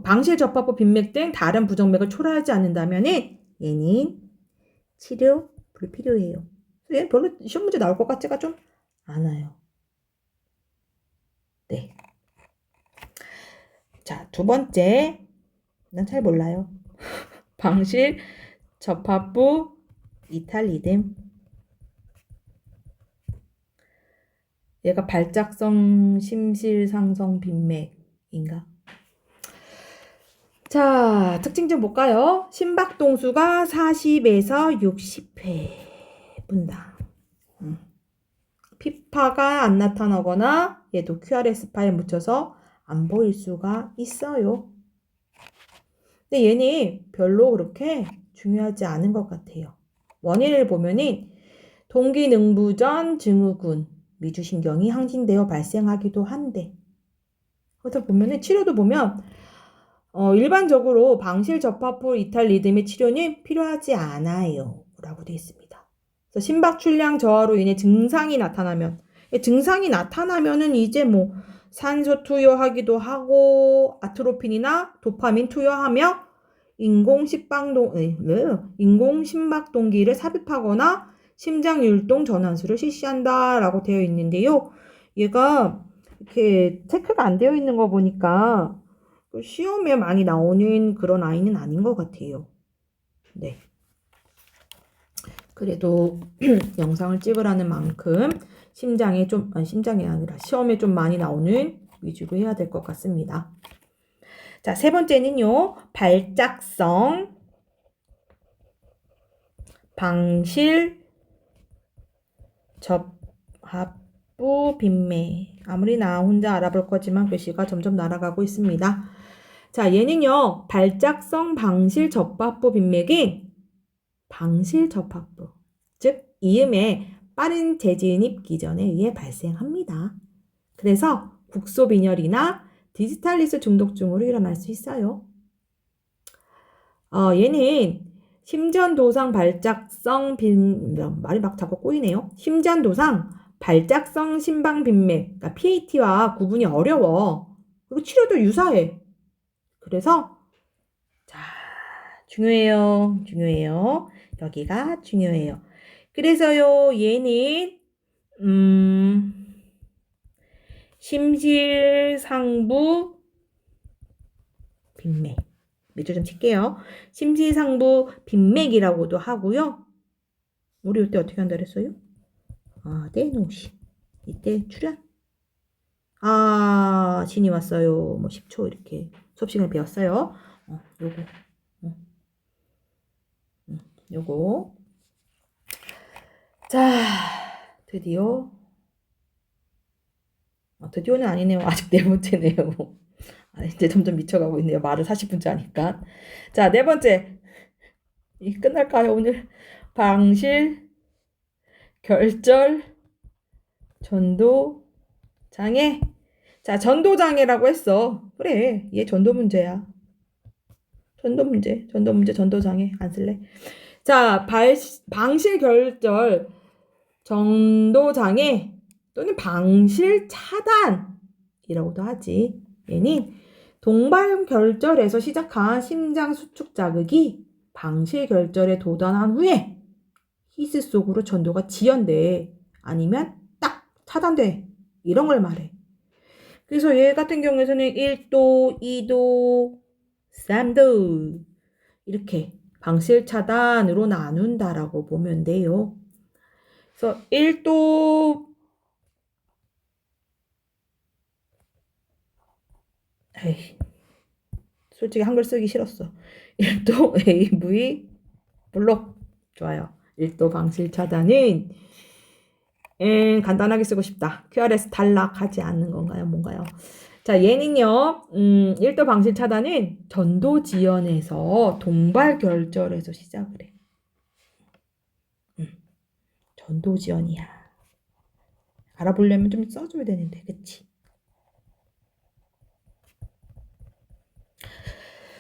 방실 접합부 빈맥 등 다른 부정맥을 초래하지 않는다면 얘는 치료 불필요해요. 얘는 별로 시험 문제 나올 것 같지가 좀 않아요. 네. 자, 두 번째. 난 잘 몰라요. 방실 접합부 이탈리듬. 얘가 발작성 심실상성 빈맥인가? 자, 특징 좀 볼까요? 심박동수가 40에서 60회 분당. 피파가 안 나타나거나 얘도 QRS파에 묻혀서 안 보일 수가 있어요. 근데 얘는 별로 그렇게 중요하지 않은 것 같아요. 원인을 보면은 동기능부전 증후군, 미주신경이 항진되어 발생하기도 한데 그렇다 보면은 치료도 보면 일반적으로 방실 접합부 이탈 리듬의 치료는 필요하지 않아요. 라고 되어 있습니다. 그래서 심박 출량 저하로 인해 증상이 나타나면은 이제 뭐 산소 투여하기도 하고 아트로핀이나 도파민 투여하며 인공심박동기를 삽입하거나 심장율동 전환술을 실시한다라고 되어 있는데요. 얘가 이렇게 체크가 안 되어 있는 거 보니까 시험에 많이 나오는 그런 아이는 아닌 것 같아요. 네. 그래도 영상을 찍으라는 만큼 심장이 아니라 시험에 좀 많이 나오는 위주로 해야 될 것 같습니다. 자, 세 번째는요. 발작성, 방실, 접합부 빈매. 아무리 나 혼자 알아볼 거지만 글씨가 점점 날아가고 있습니다. 자, 얘는요. 발작성 방실 접합부 빈맥인 방실 접합부, 즉 이음의 빠른 재진입 기전에 의해 발생합니다. 그래서 국소빈혈이나 디지탈리스 중독증으로 일어날 수 있어요. 얘는 심전도상 발작성 말이 막 자꾸 꼬이네요. 심전도상 발작성 심방빈맥, 그러니까 PAT와 구분이 어려워. 그리고 치료도 유사해. 그래서 자, 중요해요. 여기가 중요해요. 그래서요, 얘는 심실상부 빈맥. 밑줄 좀 칠게요. 심실상부 빈맥이라고도 하고요. 우리 이때 어떻게 한다 그랬어요? 떼놓으시. 이때 출연. 신이 왔어요. 뭐 10초 이렇게 수업 시간에 배웠어요. 요거. 자, 드디어는 아니네요. 아직 네 번째네요. 이제 점점 미쳐가고 있네요. 말을 40분째 하니까. 자, 네 번째. 끝날까요, 오늘? 방실, 결절, 전도, 장애. 자, 전도 장애라고 했어. 그래, 얘 전도 문제야. 전도 문제, 전도 장애. 안 쓸래? 자, 방실, 결절, 전도 장애 또는 방실 차단이라고도 하지. 얘는 동반결절에서 시작한 심장 수축 자극이 방실결절에 도달한 후에 히스 속으로 전도가 지연돼. 아니면 딱 차단돼. 이런 걸 말해. 그래서 얘 같은 경우에는 1도, 2도, 3도 이렇게 방실 차단으로 나눈다라고 보면 돼요. 그래서 1도 솔직히 한글 쓰기 싫었어. 1도 AV 블록. 좋아요. 1도 방실 차단은 간단하게 쓰고 싶다. QRS 탈락하지 않는 건가요? 뭔가요? 자, 얘는요. 1도 방실 차단은 전도 지연에서 동발 결절에서 시작을 해. 전도 지연이야. 알아보려면 좀 써줘야 되는데, 그치?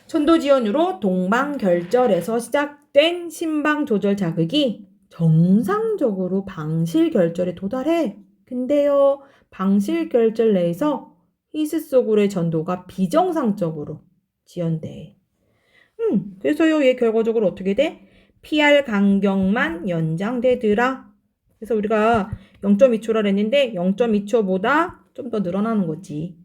전도 지연으로 동방결절에서 시작된 심방 조절 자극이 정상적으로 방실결절에 도달해. 근데요, 방실결절 내에서 히스 속으로의 전도가 비정상적으로 지연돼. 그래서요, 얘 결과적으로 어떻게 돼? PR 간격만 연장되더라. 그래서 우리가 0.2초라 했는데 0.2초보다 좀 더 늘어나는 거지.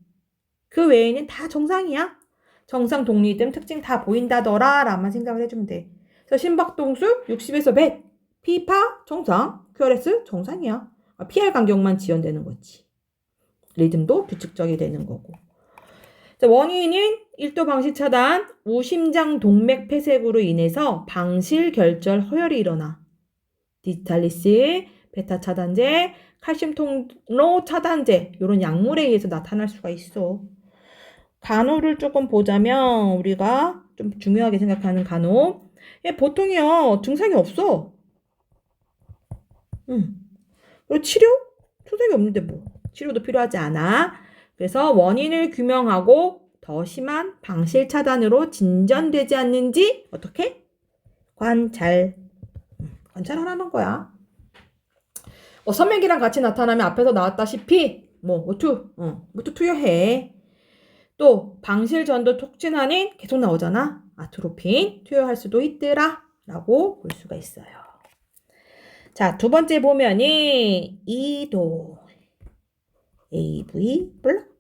그 외에는 다 정상이야. 정상 독립됨 특징 다 보인다더라 라만 생각을 해주면 돼. 그래서 심박동수 60에서 100, 피파 정상, QRS 정상이야. PR 간격만 지연되는 거지. 리듬도 규칙적이 되는 거고. 자, 원인은 1도 방실 차단, 우심장 동맥 폐색으로 인해서 방실 결절 허혈이 일어나. 디지탈리스, 베타 차단제, 칼슘 통로 차단제 이런 약물에 의해서 나타날 수가 있어. 간호를 조금 보자면 우리가 좀 중요하게 생각하는 간호. 보통이요. 증상이 없어. 그리고 치료? 증상이 없는데 뭐. 치료도 필요하지 않아. 그래서 원인을 규명하고 더 심한 방실 차단으로 진전되지 않는지 어떻게? 관찰하라는 거야. 선맥이랑 같이 나타나면 앞에서 나왔다시피 뭐또 투여해. 또 방실 전도 촉진하는 계속 나오잖아. 아트로핀 투여할 수도 있더라 라고 볼 수가 있어요. 자, 두 번째 보면은 이도 AV 블록.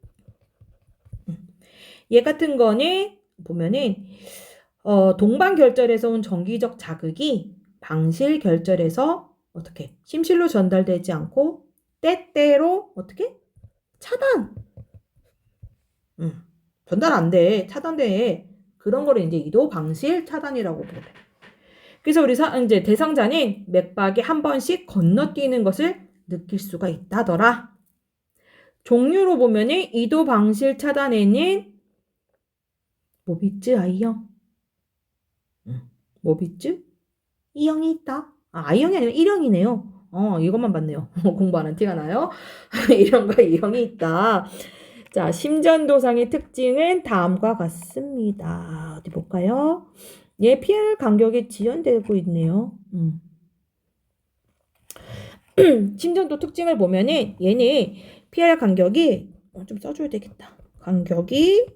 얘 같은 거는 보면은 동반결절에서 온 정기적 자극이 방실결절에서 어떻게 심실로 전달되지 않고 때때로 어떻게 차단. 전달 안 돼. 차단돼. 그런 거를 이제 이도 방실 차단이라고 부르래. 그래서 우리 이제 대상자는 맥박이 한 번씩 건너뛰는 것을 느낄 수가 있다더라. 종류로 보면은 이도 방실 차단에는 모비즈 I형. 모비즈 E형이 있다. I형이 아니라 1형이네요. 이것만 봤네요. 공부 안 한 티가 나요. 1형과 2형이 있다. 자, 심전도상의 특징은 다음과 같습니다. 어디 볼까요? 얘 PR 간격이 지연되고 있네요. 심전도 특징을 보면은 얘는 PR 간격이 좀 써줘야 되겠다. 간격이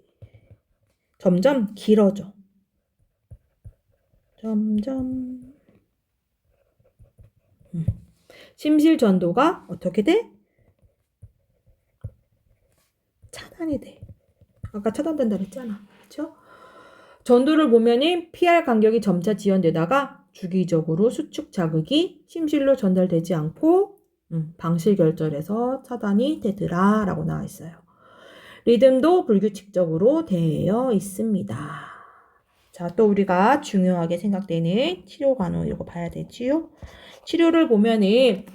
점점 길어져. 점점 심실 전도가 어떻게 돼? 차단이 돼. 아까 차단된다 그랬잖아. 그렇죠? 전도를 보면은 PR 간격이 점차 지연되다가 주기적으로 수축 자극이 심실로 전달되지 않고 방실결절에서 차단이 되더라 라고 나와 있어요. 리듬도 불규칙적으로 되어 있습니다. 자, 또 우리가 중요하게 생각되는 치료 간호 이거 봐야 되지요. 치료를 보면은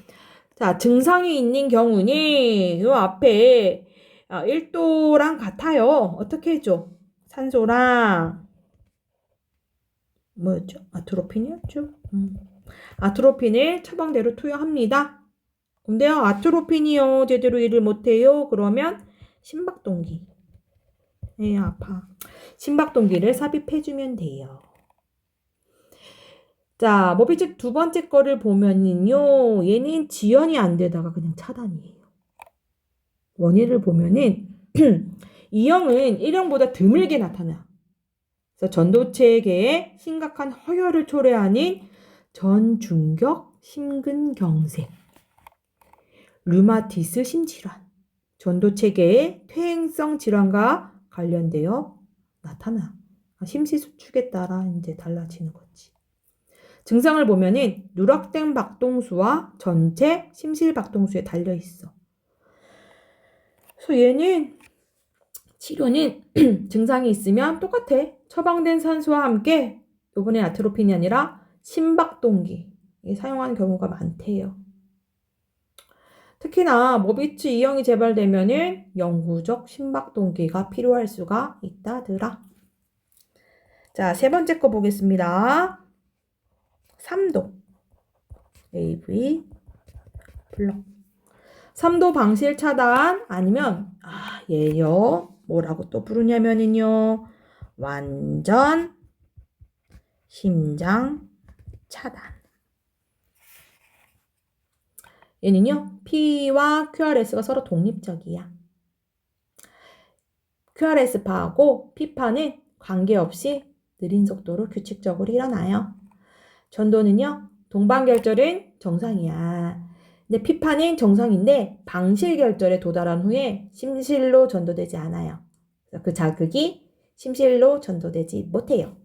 자, 증상이 있는 경우는 이 앞에 1도랑 같아요. 어떻게 해줘? 산소랑 뭐였죠? 아트로핀이었죠. 아트로핀을 처방대로 투여합니다. 근데요, 아트로핀이요 제대로 일을 못해요. 그러면 심박동기. 아파. 심박동기를 삽입해주면 돼요. 자, 모비즈 두 번째 거를 보면은요, 얘는 지연이 안 되다가 그냥 차단이에요. 원인을 보면은 2형은 1형보다 드물게 나타나. 그래서 전도체계에 심각한 허혈을 초래하는 전중격 심근경색, 류마티스 심질환, 전도체계의 퇴행성 질환과 관련되어 나타나. 심시수축에 따라 이제 달라지는 거지. 증상을 보면은 누락된 박동수와 전체 심실박동수에 달려 있어. 그래서 얘는 치료는 증상이 있으면 똑같아. 처방된 산소와 함께 이번에 아트로핀이 아니라 심박동기 사용하는 경우가 많대요. 특히나 모비츠 2형이 재발되면은 영구적 심박동기가 필요할 수가 있다더라. 자, 세 번째 거 보겠습니다. 3도 AV 블록. 3도 방실 차단 아니면 얘요 뭐라고 또 부르냐면은요 완전 심장 차단. 얘는요 P와 QRS가 서로 독립적이야. QRS파하고 P파는 관계없이 느린 속도로 규칙적으로 일어나요. 전도는요 동반결절은 정상이야. 근데 P파는 정상인데 방실결절에 도달한 후에 심실로 전도되지 않아요. 그 자극이 심실로 전도되지 못해요.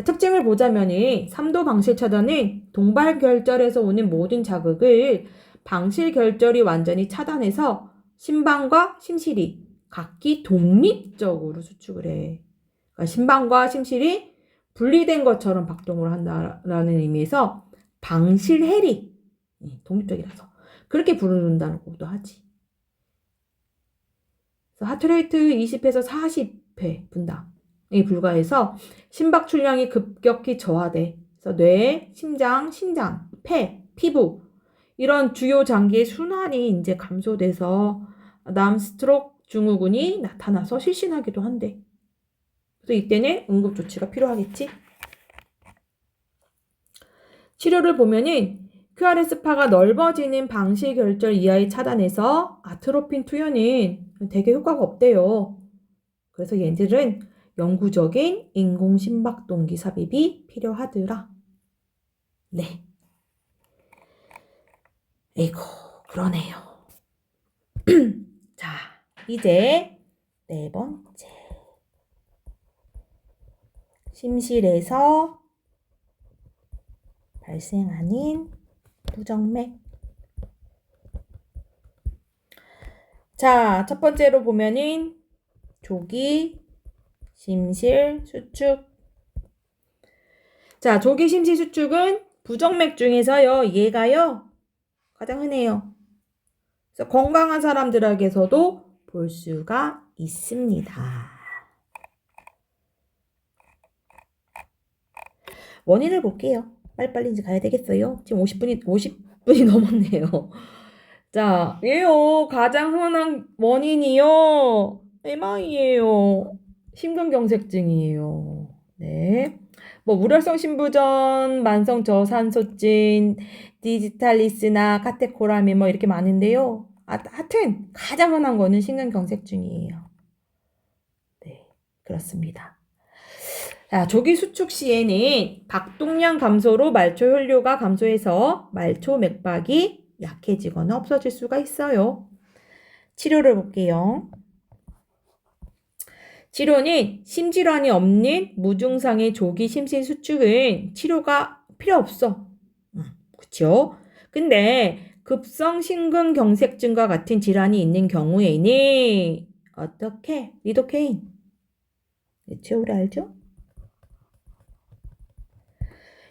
특징을 보자면은 3도 방실 차단은 동반결절에서 오는 모든 자극을 방실결절이 완전히 차단해서 심방과 심실이 각기 독립적으로 수축을 해. 그러니까 심방과 심실이 분리된 것처럼 박동을 한다라는 의미에서 방실해리 독립적이라서 그렇게 부른다는 것도 하지. 그래서 하트레이트 20에서 40회 분당에 불과해서 심박 출량이 급격히 저하돼. 그래서 뇌, 심장, 신장, 폐, 피부 이런 주요 장기의 순환이 이제 감소돼서 남 스트로크 증후군이 나타나서 실신하기도 한대. 그래서 이때는 응급 조치가 필요하겠지. 치료를 보면은 QRS파가 넓어지는 방실 결절 이하의 차단에서 아트로핀 투여는 되게 효과가 없대요. 그래서 얘들은 영구적인 인공심박동기 삽입이 필요하더라. 네. 에이구, 그러네요. 자, 이제 네 번째. 심실에서 발생하는 부정맥. 자, 첫 번째로 보면은 조기 심실 수축. 자, 조기 심실 수축은 부정맥 중에서요, 얘가요, 가장 흔해요. 그래서 건강한 사람들에게서도 볼 수가 있습니다. 원인을 볼게요. 빨리빨리 이제 가야 되겠어요. 지금 50분이 넘었네요. 자, 얘요. 가장 흔한 원인이요. MI예요. 심근경색증이에요. 네. 뭐 우려성 심부전, 만성 저산소증, 디지탈리스나 카테코라미 뭐 이렇게 많은데요. 하여튼 가장 흔한 거는 심근경색증이에요. 네, 그렇습니다. 자, 조기 수축 시에는 박동량 감소로 말초 혈류가 감소해서 말초 맥박이 약해지거나 없어질 수가 있어요. 치료를 볼게요. 치료는 심질환이 없는 무증상의 조기 심실 수축은 치료가 필요 없어. 그쵸? 근데 급성 심근경색증과 같은 질환이 있는 경우에는 어떻게? 리도케인. 그쵸? 우리 알죠?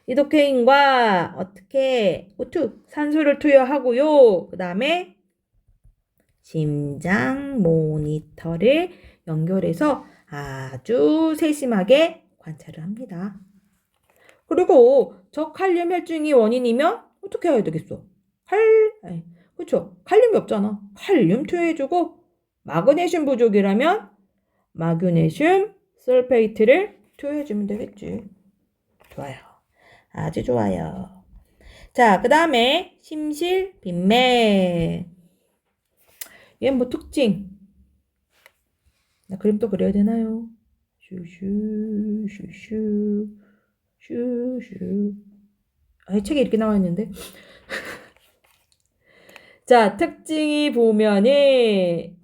리도케인과 어떻게? O2, 산소를 투여하고요. 그 다음에 심장 모니터를 연결해서 아주 세심하게 관찰을 합니다. 그리고 저칼륨 혈증이 원인이면 어떻게 해야 되겠어? 그렇죠. 칼륨이 없잖아. 칼륨 투여해주고 마그네슘 부족이라면 마그네슘 설페이트를 투여해주면 되겠지. 좋아요. 아주 좋아요. 자, 그 다음에 심실 빈맥. 얘는 뭐 특징? 나 그림 또 그려야 되나요? 슈슈 슈슈 슈슈. 책에 이렇게 나와 있는데. 자, 특징이 보면은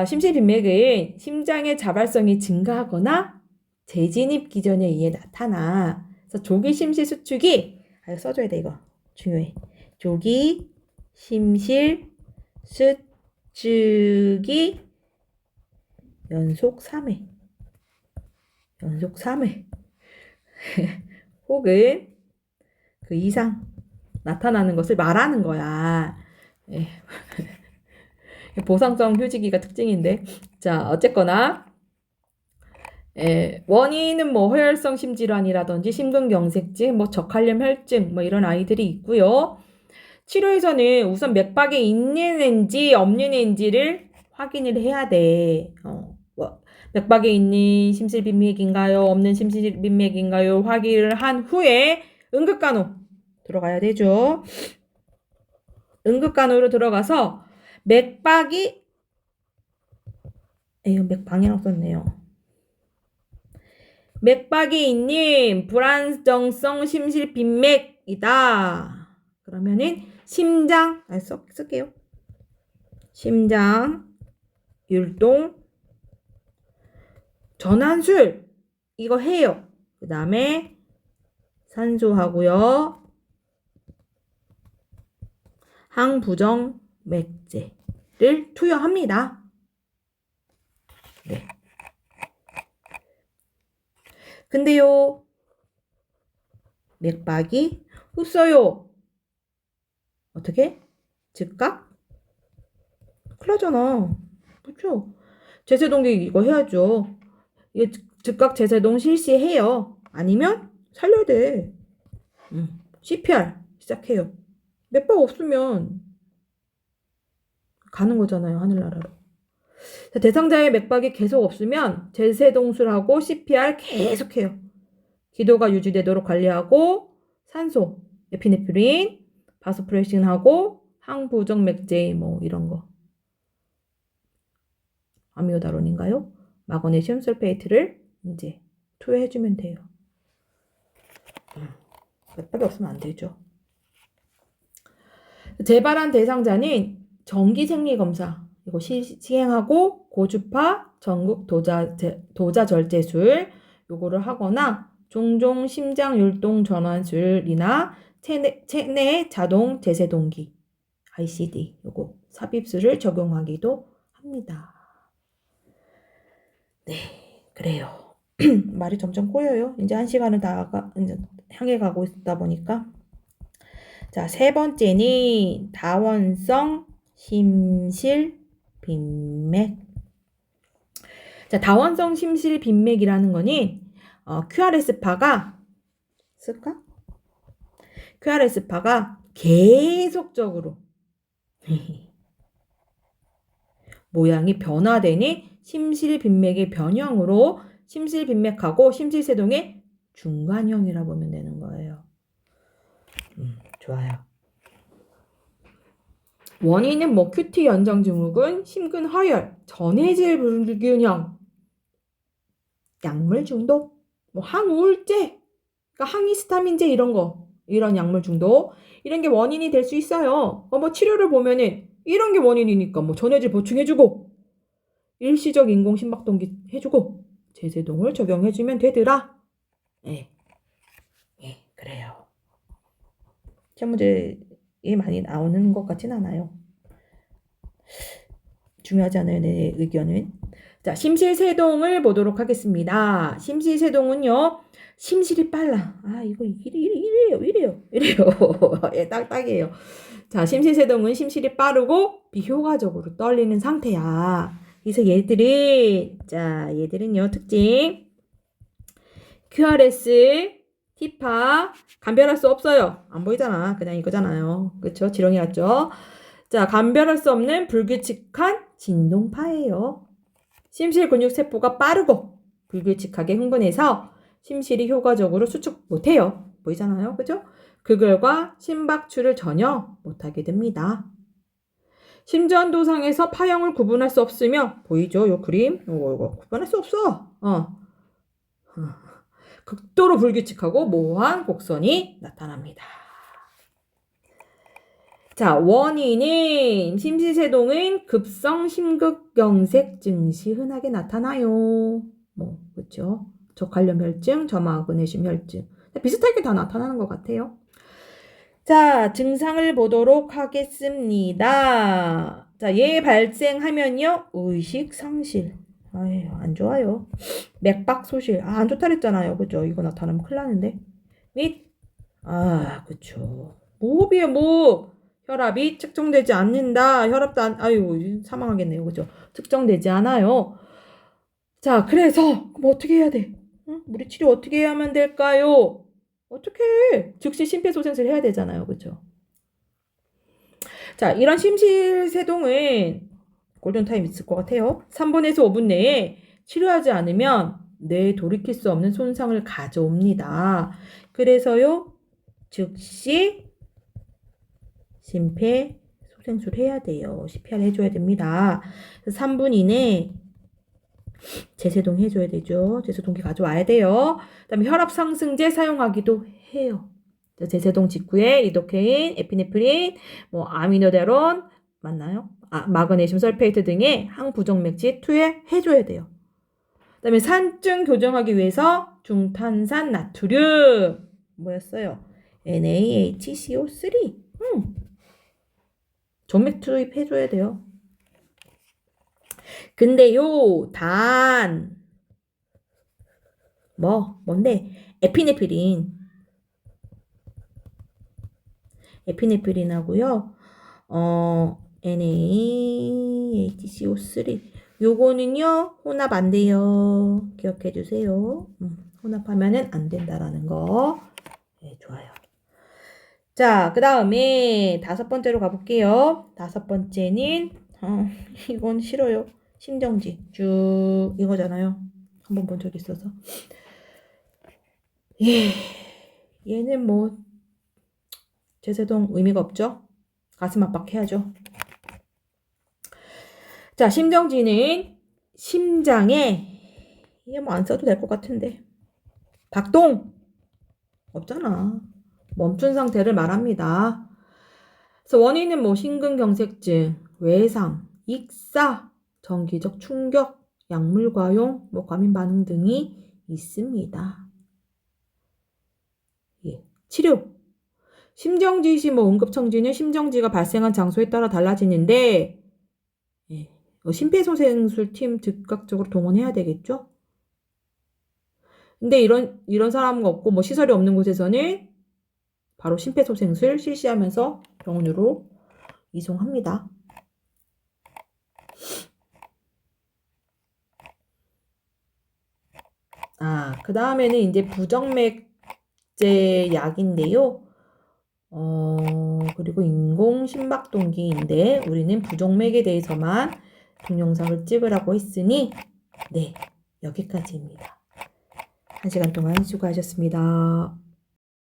심실빈맥은 심장의 자발성이 증가하거나 재진입 기전에 의해 나타나. 그래서 조기 심실 수축이 써줘야 돼. 이거 중요해. 조기 심실 수축이 연속 3회 혹은 그 이상 나타나는 것을 말하는 거야. 보상성 휴지기가 특징인데. 자, 어쨌거나 원인은 뭐 허혈성 심질환이라든지 심근경색증, 뭐 저칼륨 혈증 뭐 이런 아이들이 있고요. 치료에서는 우선 맥박에 있는 앤지 없는 앤지를 확인을 해야 돼. 맥박에 있는 심실빈맥인가요? 없는 심실빈맥인가요? 확인을 한 후에 응급간호 들어가야 되죠. 응급간호로 들어가서 맥박이 맥방이라고 썼네요. 맥박이 있는 불안정성 심실빈맥이다. 그러면은 심장 쓸게요. 심장 율동 전환술 이거 해요. 그 다음에 산소하고요. 항부정 맥제를 투여합니다. 네. 근데요, 맥박이 없어요. 어떻게? 즉각? 큰일 나잖아. 그렇죠? 제세동기 이거 해야죠. 이게 즉각 제세동 실시해요. 아니면 살려야 돼. CPR 시작해요. 맥박 없으면 가는 거잖아요. 하늘나라로. 대상자의 맥박이 계속 없으면 제세동술하고 CPR 계속해요. 기도가 유지되도록 관리하고 산소, 에피네프린, 바소프레신하고 항부정맥제 뭐 이런 거. 아미오다론인가요? 마그네슘 설페이트를 이제 투여해주면 돼요. 몇밖에 없으면 안 되죠. 재발한 대상자는 정기생리검사 이거 시행하고 고주파 전국 도자절제술 요거를 하거나 종종 심장율동 전환술이나 체내 자동 제세동기 ICD 요거 삽입술을 적용하기도 합니다. 네, 그래요. 말이 점점 꼬여요. 이제 1시간을 이제 향해 가고 있다 보니까. 자, 세 번째는 다원성 심실 빈맥. 자, 다원성 심실 빈맥이라는 거는 QRS파가 쓸까? QRS파가 계속적으로 모양이 변화되는 심실빈맥의 변형으로 심실빈맥하고 심실세동의 중간형이라 보면 되는 거예요. 좋아요. 원인은 뭐 QT 연장 증후군, 심근 화열, 전해질 불균형, 약물 중독, 뭐 항우울제, 그러니까 항히스타민제 이런 약물 중독 이런 게 원인이 될 수 있어요. 뭐 치료를 보면은 이런 게 원인이니까 뭐 전해질 보충해주고 일시적 인공 심박동기 해주고 제세동을 적용해주면 되더라. 네, 그래요. 시험 문제에 많이 나오는 것 같진 않아요. 중요하지 않아요, 내 의견은. 자, 심실세동을 보도록 하겠습니다. 심실세동은요, 심실이 빨라. 이거 이래요. 예, 딱이에요. 자, 심실세동은 심실이 빠르고 비효과적으로 떨리는 상태야. 그래서 얘들은요, 특징. QRS, T파, 감별할 수 없어요. 안 보이잖아. 그냥 이거잖아요. 그쵸? 지렁이 같죠? 자, 감별할 수 없는 불규칙한 진동파예요. 심실 근육세포가 빠르고 불규칙하게 흥분해서 심실이 효과적으로 수축 못해요. 보이잖아요. 그죠? 그 결과 심박출을 전혀 못하게 됩니다. 심전도상에서 파형을 구분할 수 없으며 보이죠? 요 그림? 이거 구분할 수 없어. 극도로 불규칙하고 모호한 곡선이 나타납니다. 자, 원인은 심실세동은 급성 심극경색 증시 흔하게 나타나요. 그렇죠? 저칼륨 혈증, 저마그네슘 혈증. 비슷하게 다 나타나는 것 같아요. 자, 증상을 보도록 하겠습니다. 자, 얘 발생하면요. 의식 상실. 안 좋아요. 맥박 소실. 안 좋다 그랬잖아요. 그죠? 이거 나타나면 큰일 나는데. 및, 그쵸. 무호흡이에요, 무호흡. 혈압이 측정되지 않는다. 사망하겠네요. 그죠? 측정되지 않아요. 자, 그래서, 그럼 어떻게 해야 돼? 우리 치료 어떻게 해야만 될까요? 어떻게 해? 즉시 심폐소생술 해야 되잖아요. 그죠? 자, 이런 심실세동은 골든타임 있을 것 같아요. 3분에서 5분 내에 치료하지 않으면 뇌에 돌이킬 수 없는 손상을 가져옵니다. 그래서요, 즉시 심폐소생술 해야 돼요. CPR 해줘야 됩니다. 3분 이내 제세동 해줘야 되죠. 제세동기 가져와야 돼요. 그 다음에 혈압 상승제 사용하기도 해요. 제세동 직후에 리도케인, 에피네프린, 아미노다론 맞나요? 마그네슘 설페이트 등의 항부정맥제 투여해줘야 돼요. 그 다음에 산증 교정하기 위해서 중탄산 나트륨 뭐였어요? NaHCO3 정맥 투입해줘야 돼요. 근데요, 뭔데? 에피네프린하고요, NaHCO3. 요거는요, 혼합 안 돼요. 기억해 주세요. 혼합하면은 안 된다라는 거. 네, 좋아요. 자, 그 다음에 5번째로 가볼게요. 5번째는, 이건 싫어요. 심정지. 쭉, 이거잖아요. 한번 본 적 있어서. 얘는 제세동 의미가 없죠? 가슴 압박해야죠. 자, 심정지는 심장에, 이게 뭐 안 써도 될 것 같은데. 박동! 없잖아. 멈춘 상태를 말합니다. 그래서 원인은 뭐 심근경색증, 외상, 익사, 정기적 충격, 약물 과용, 뭐 과민 반응 등이 있습니다. 예. 치료. 심정지 시 뭐 응급청진은 심정지가 발생한 장소에 따라 달라지는데, 예. 심폐소생술 팀 즉각적으로 동원해야 되겠죠? 근데 이런 사람 없고 뭐 시설이 없는 곳에서는 바로 심폐소생술 실시하면서 병원으로 이송합니다. 그 다음에는 이제 부정맥제 약인데요. 그리고 인공심박동기인데 우리는 부정맥에 대해서만 동영상을 찍으라고 했으니 네, 여기까지입니다. 1시간 동안 수고하셨습니다.